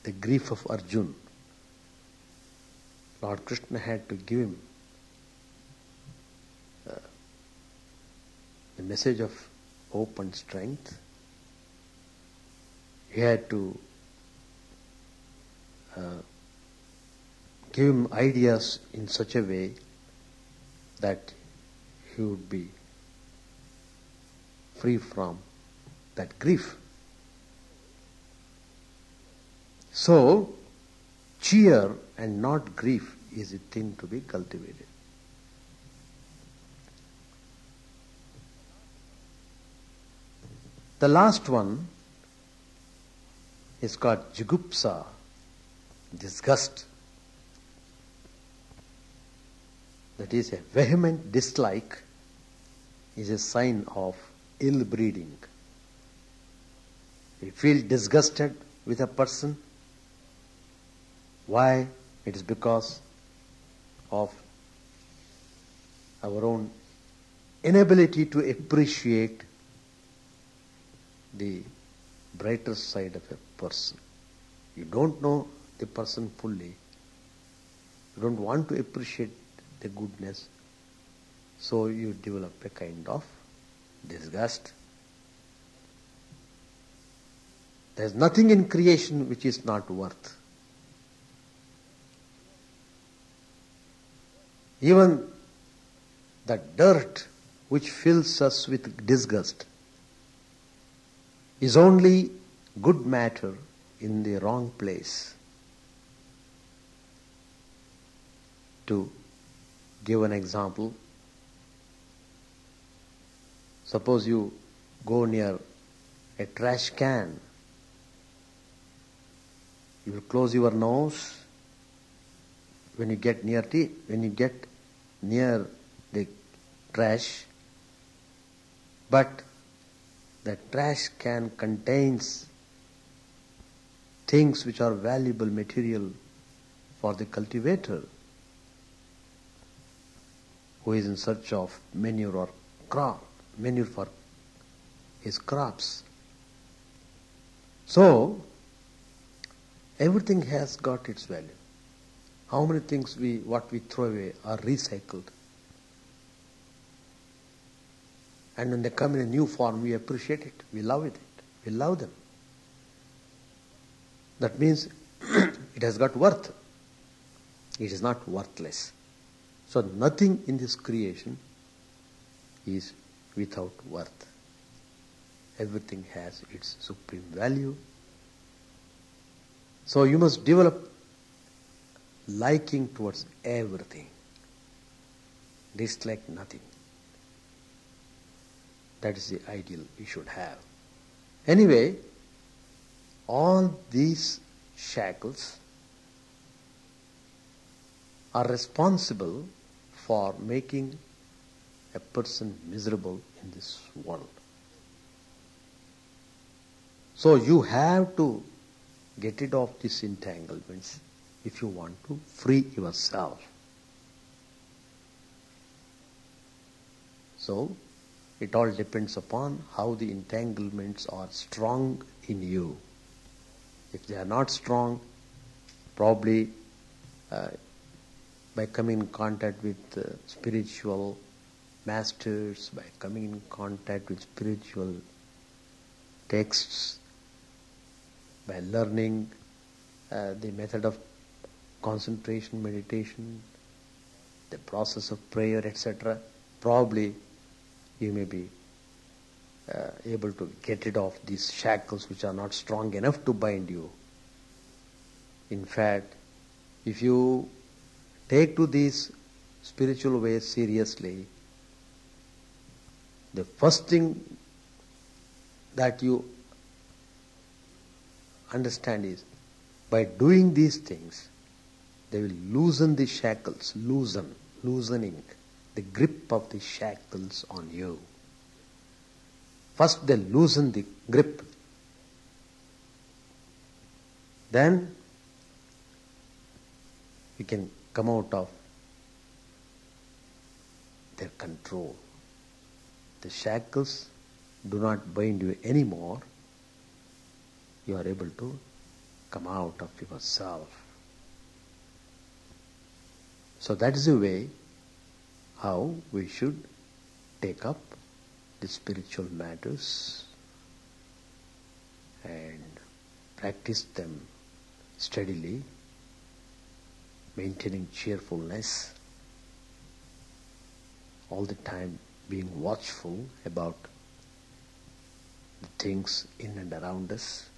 the grief of Arjun, Lord Krishna had to give him the message of hope and strength. He had to give him ideas in such a way that he would be free from that grief. So, cheer and not grief is a thing to be cultivated. The last one is called jigupsa, disgust. That is, a vehement dislike is a sign of ill breeding. You feel disgusted with a person. Why? It is because of our own inability to appreciate the brighter side of a person. You don't know the person fully. You don't want to appreciate the goodness. So you develop a kind of disgust. There's nothing in creation which is not worth. Even the dirt which fills us with disgust is only good matter in the wrong place. To give an example, suppose you go near a trash can, you will close your nose when you get near the trash, but the trash can contains things which are valuable material for the cultivator who is in search of manure for his crops. So everything has got its value. How many things what we throw away are recycled? And when they come in a new form, we appreciate it. We love it. We love them. That means it has got worth. It is not worthless. So nothing in this creation is without worth. Everything has its supreme value. So you must develop liking towards everything. Dislike nothing. That is the ideal we should have. Anyway, all these shackles are responsible for making a person miserable in this world. So you have to get rid of these entanglements if you want to free yourself. So it all depends upon how the entanglements are strong in you. If they are not strong, probably by coming in contact with spiritual masters, by coming in contact with spiritual texts, by learning the method of concentration, meditation, the process of prayer, etc., probably you may be able to get rid of these shackles which are not strong enough to bind you. In fact, if you take to these spiritual ways seriously, the first thing that you understand is, by doing these things, they will loosen the shackles, loosening the grip of the shackles on you. First they loosen the grip. Then you can come out of their control. The shackles do not bind you anymore. You are able to come out of yourself. So that is the way how we should take up the spiritual matters and practice them steadily, maintaining cheerfulness, all the time being watchful about the things in and around us,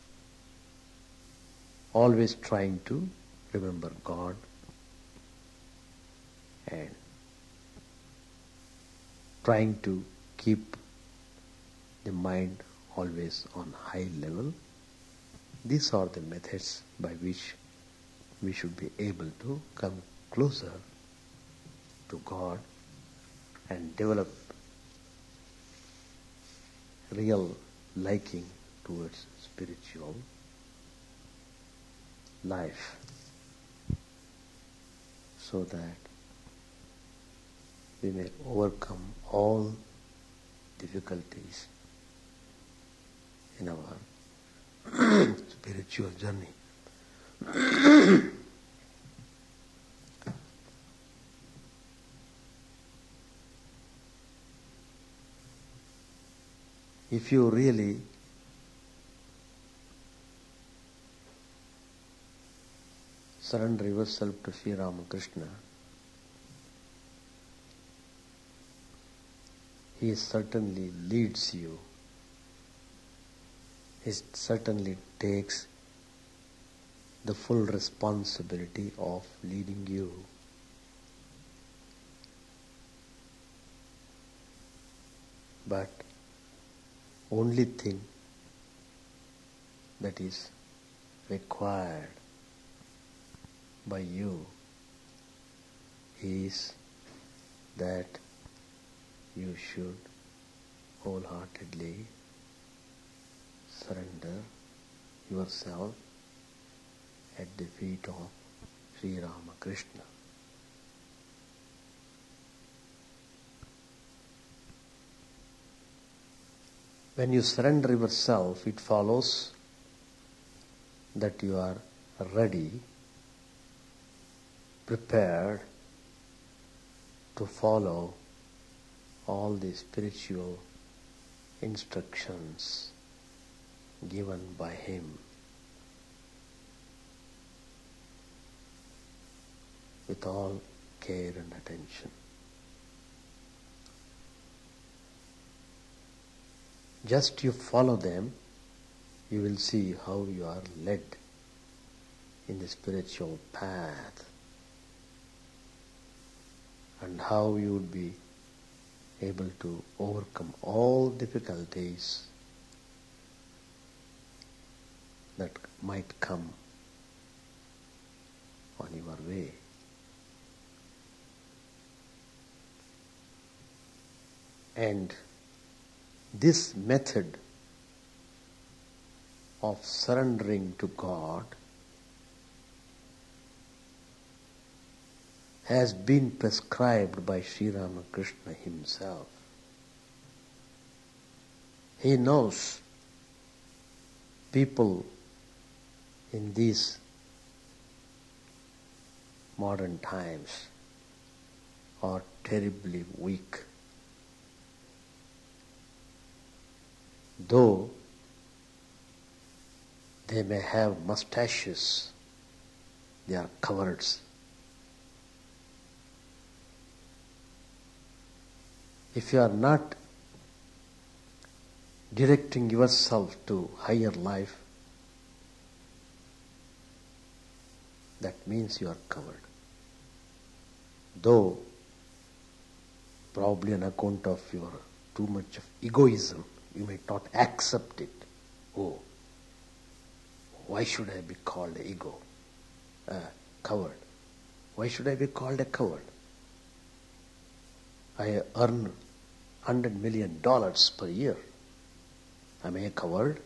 always trying to remember God and trying to keep the mind always on high level. These are the methods by which we should be able to come closer to God and develop real liking towards spiritual life, so that we may overcome all difficulties in our spiritual journey. If you really surrender yourself to Sri Ramakrishna, he certainly leads you. He certainly takes the full responsibility of leading you. But only thing that is required by you is that you should wholeheartedly surrender yourself at the feet of Sri Ramakrishna. When you surrender yourself, it follows that you are ready, prepared to follow all the spiritual instructions given by him with all care and attention. Just you follow them, you will see how you are led in the spiritual path and how you would be able to overcome all difficulties that might come on your way. And this method of surrendering to God has been prescribed by Sri Ramakrishna himself. He knows people in these modern times are terribly weak. Though they may have mustaches, they are cowards. If you are not directing yourself to higher life, that means you are covered. Though probably on account of your too much of egoism, you may not accept it. Oh, why should I be called an ego? Coward. Why should I be called a coward? I earn $100 million per year. Am I a coward?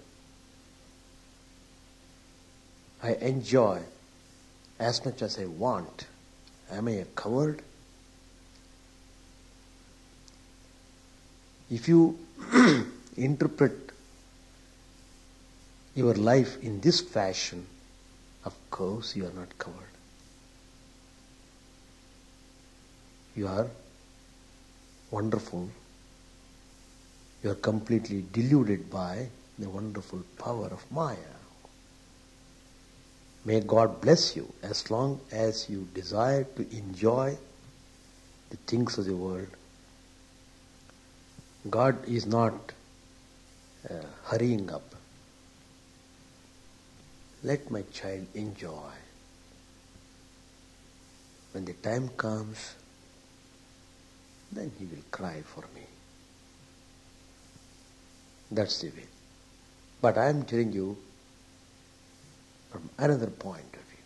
I enjoy as much as I want. Am I a coward? If you interpret your life in this fashion, of course you are not covered. You are wonderful. You are completely deluded by the wonderful power of Maya. May God bless you as long as you desire to enjoy the things of the world. God is not hurrying up. Let my child enjoy. When the time comes, then he will cry for me. That's the way. But I am telling you from another point of view.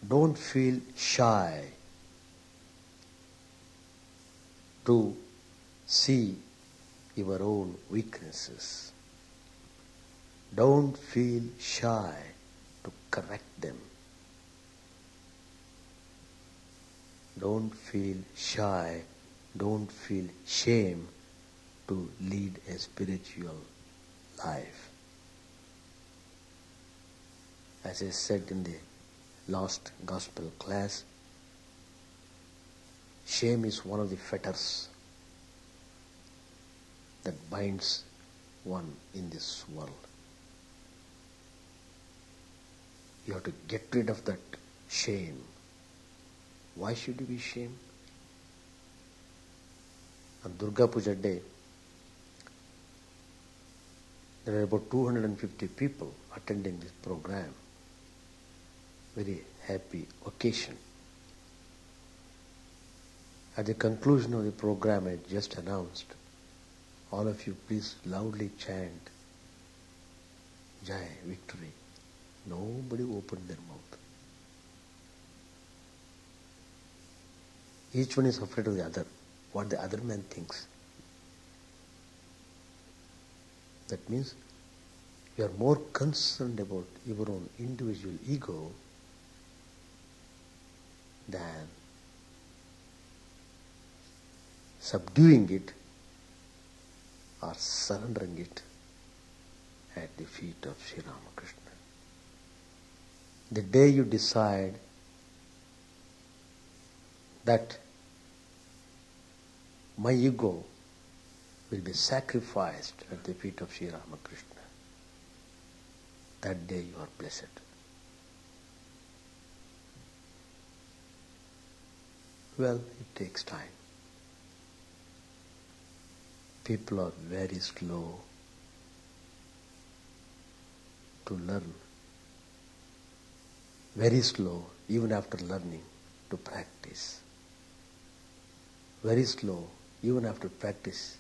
Don't feel shy to see your own weaknesses. Don't feel shy to correct them. Don't feel shy, don't feel shame to lead a spiritual life. As I said in the last gospel class, shame is one of the fetters that binds one in this world. You have to get rid of that shame. Why should you be ashamed? On Durga Puja day, there are about 250 people attending this program. Very happy occasion. At the conclusion of the program I just announced, all of you please loudly chant Jai, victory. Nobody opened their mouth. Each one is afraid of the other, what the other man thinks. That means you are more concerned about your own individual ego than subduing it or surrendering it at the feet of Sri Ramakrishna. The day you decide that my ego will be sacrificed at the feet of Sri Ramakrishna, that day you are blessed. Well, it takes time. People are very slow to learn. Very slow, even after learning, to practice. Very slow, even after practice,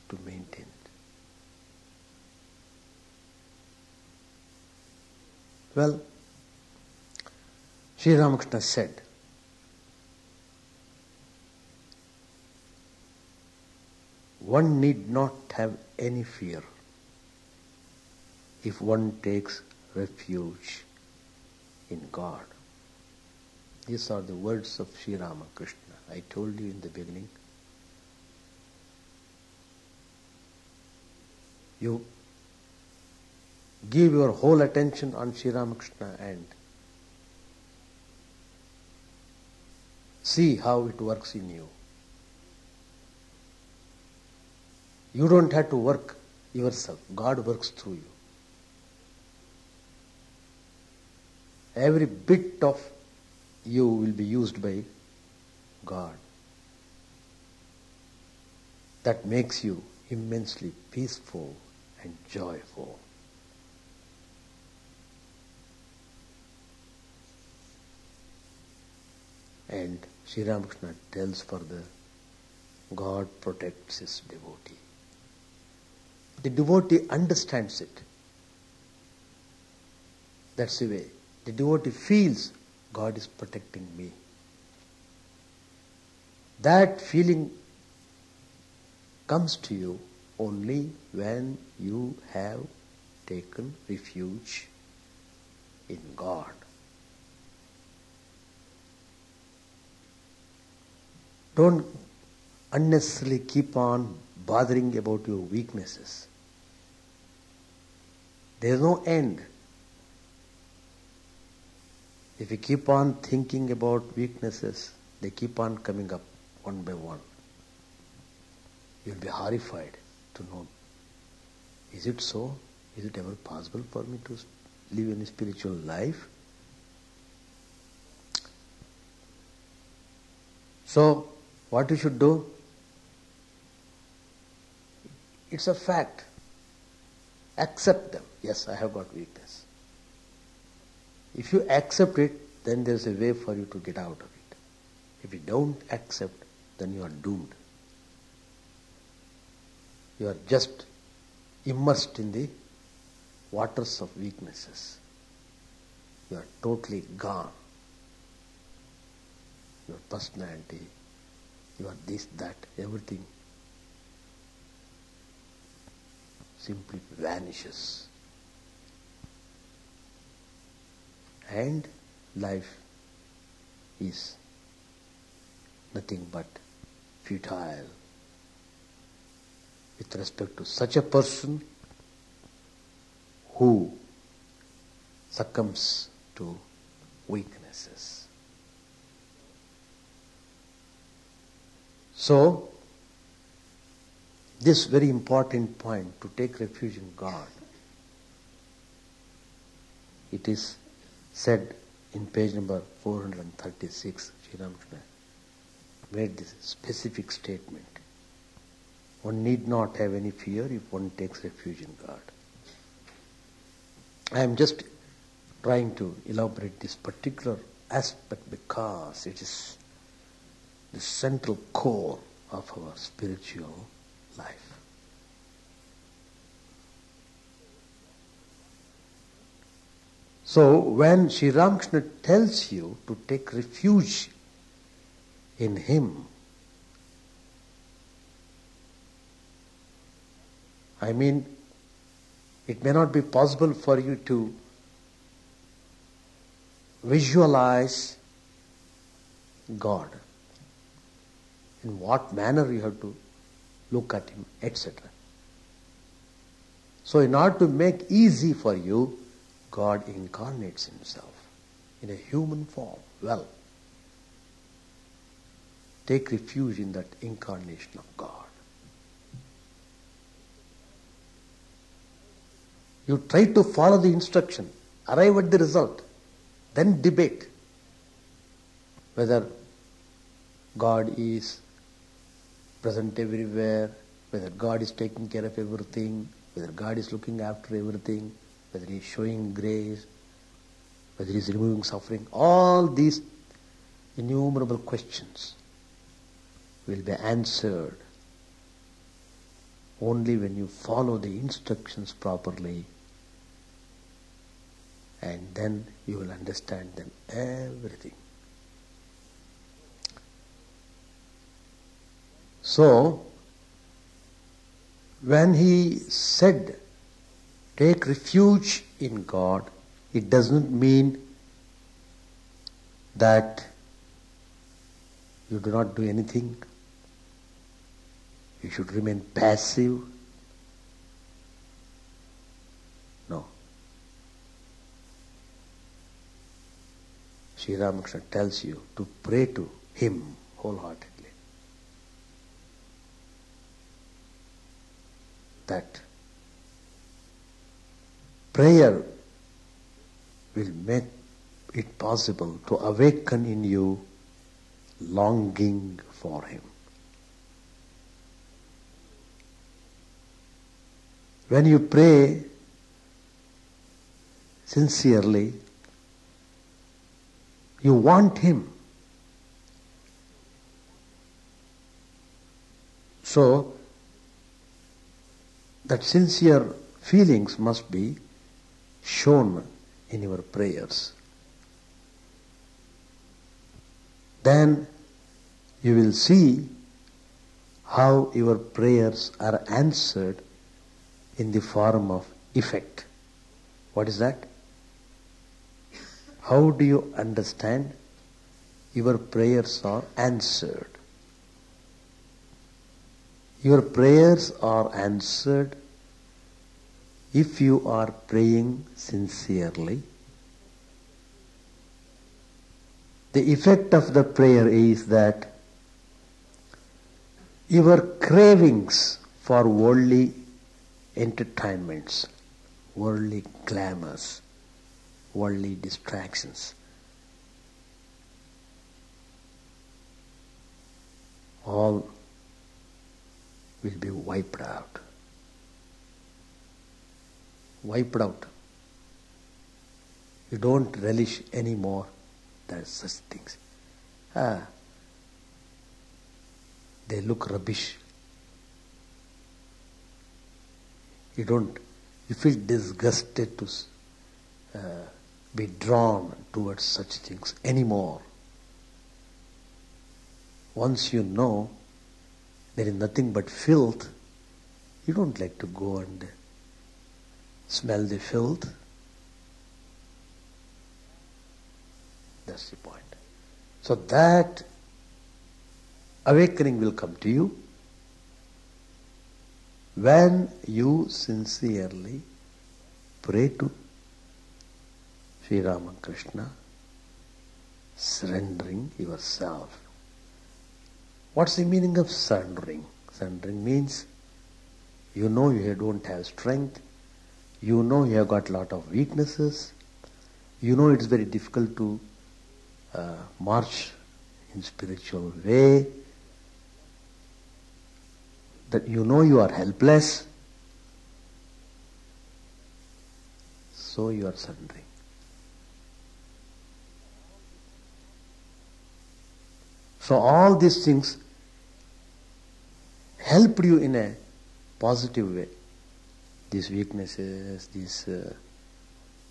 to maintain it. Well, Sri Ramakrishna said, one need not have any fear if one takes refuge in God. These are the words of Sri Ramakrishna. I told you in the beginning. You give your whole attention on Sri Ramakrishna and see how it works in you. You don't have to work yourself. God works through you. Every bit of you will be used by God. That makes you immensely peaceful and joyful. And Sri Ramakrishna tells further, God protects his devotee. The devotee understands it. That's the way. The devotee feels God is protecting me. That feeling comes to you only when you have taken refuge in God. Don't unnecessarily keep on bothering about your weaknesses. There is no end. If you keep on thinking about weaknesses, they keep on coming up one by one. You'll be horrified to know, is it so? Is it ever possible for me to live in a spiritual life? So, what you should do? It's a fact. Accept them. Yes, I have got weakness. If you accept it, then there's a way for you to get out of it. If you don't accept, then you are doomed. You are just immersed in the waters of weaknesses. You are totally gone. Your personality, you are this, that, everything simply vanishes. And life is nothing but futile with respect to such a person who succumbs to weaknesses. So, this very important point, to take refuge in God, it is said in page number 436, Sri Ramakrishna made this specific statement. One need not have any fear if one takes refuge in God. I am just trying to elaborate this particular aspect because it is the central core of our spiritual life. So when Sri Ramakrishna tells you to take refuge in Him, I mean, it may not be possible for you to visualize God, in what manner you have to look at Him, etc. So in order to make easy for you, God incarnates Himself in a human form. Well, take refuge in that incarnation of God. You try to follow the instruction, arrive at the result, then debate whether God is present everywhere, whether God is taking care of everything, whether God is looking after everything, whether He is showing grace, whether He is removing suffering. All these innumerable questions will be answered only when you follow the instructions properly, and then you will understand them everything. So, when he said, take refuge in God, it doesn't mean that you do not do anything. You should remain passive. No. Sri Ramakrishna tells you to pray to Him wholeheartedly. That prayer will make it possible to awaken in you longing for Him. When you pray sincerely, you want Him. So, that sincere feelings must be shown in your prayers. Then you will see how your prayers are answered in the form of effect. What is that? How do you understand your prayers are answered? Your prayers are answered if you are praying sincerely. The effect of the prayer is that your cravings for worldly entertainments, worldly glamours, worldly distractions, all will be wiped out. Wiped out. You don't relish anymore that such things. They look rubbish. You feel disgusted to be drawn towards such things anymore. Once you know there is nothing but filth, you don't like to go and smell the filth. That's the point. So that Awakening will come to you when you sincerely pray to Sri Ramakrishna, surrendering yourself. What's the meaning of surrendering? Surrendering means you know you don't have strength, you know you have got a lot of weaknesses, you know it's very difficult to march in spiritual way, that you know you are helpless, so you are surrendering. So all these things helped you in a positive way. These weaknesses, this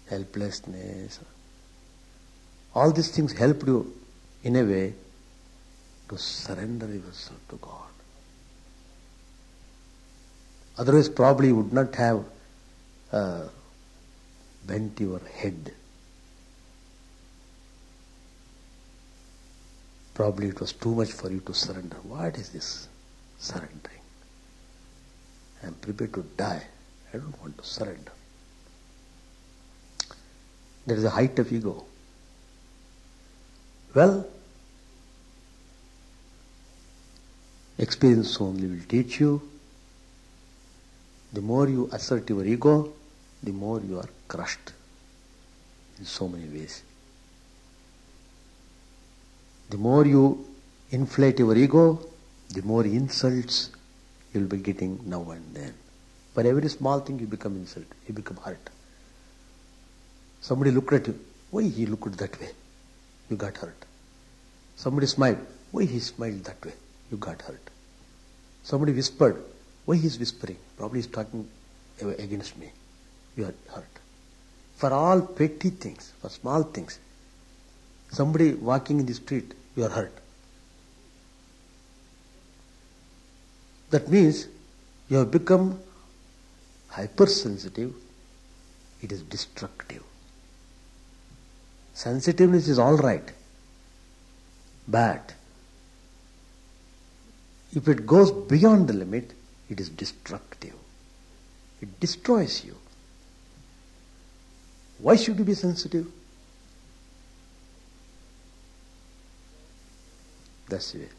helplessness, all these things helped you in a way to surrender yourself to God. Otherwise probably you would not have bent your head. Probably it was too much for you to surrender. What is this surrendering? I am prepared to die. I don't want to surrender. That is the height of ego. Well, experience only will teach you. The more you assert your ego, the more you are crushed in so many ways. The more you inflate your ego, the more insults you will be getting now and then. For every small thing you become insulted, you become hurt. Somebody looked at you, why he looked that way? You got hurt. Somebody smiled, why he smiled that way? You got hurt. Somebody whispered, why he is whispering? Probably he is talking against me. You are hurt. For all petty things, for small things, somebody walking in the street, you are hurt. That means you have become hypersensitive. It is destructive. Sensitiveness is all right, but if it goes beyond the limit, it is destructive. It destroys you. Why should you be sensitive? That's the way.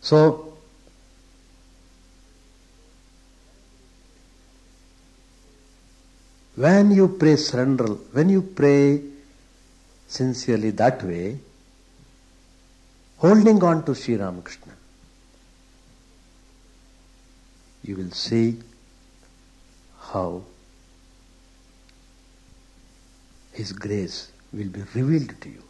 So, when you pray surrender, when you pray sincerely that way, holding on to Sri Ramakrishna, you will see how His grace will be revealed to you.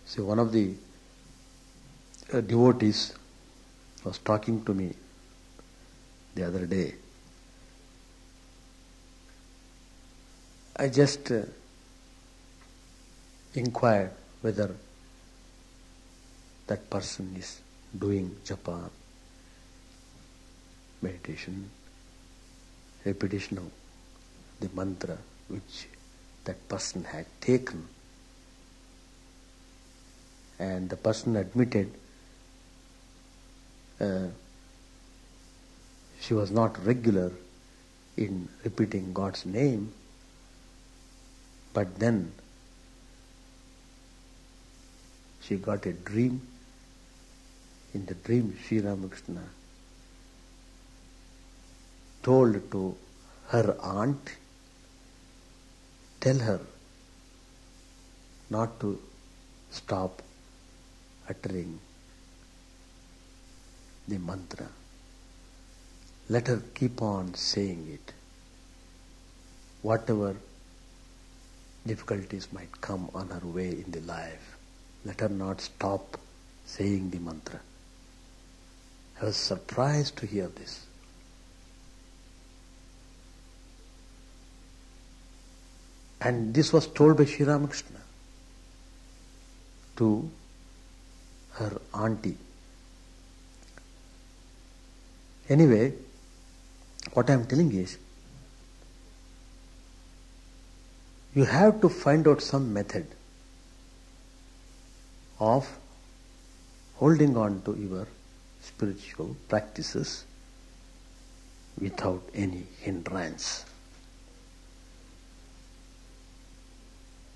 So one of the devotees was talking to me the other day. I just inquired whether that person is doing japa, meditation, repetition of the mantra which that person had taken. And the person admitted she was not regular in repeating God's name, but then she got a dream. In the dream, Sri Ramakrishna told to her aunt, tell her not to stop uttering the mantra. Let her keep on saying it. Whatever difficulties might come on her way in the life, let her not stop saying the mantra. I was surprised to hear this. And this was told by Sri Ramakrishna to her auntie. Anyway, what I am telling is, You have to find out some method of holding on to your spiritual practices without any hindrance.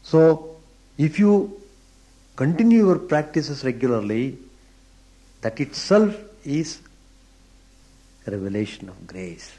So, if you continue your practices regularly, that itself is a revelation of grace.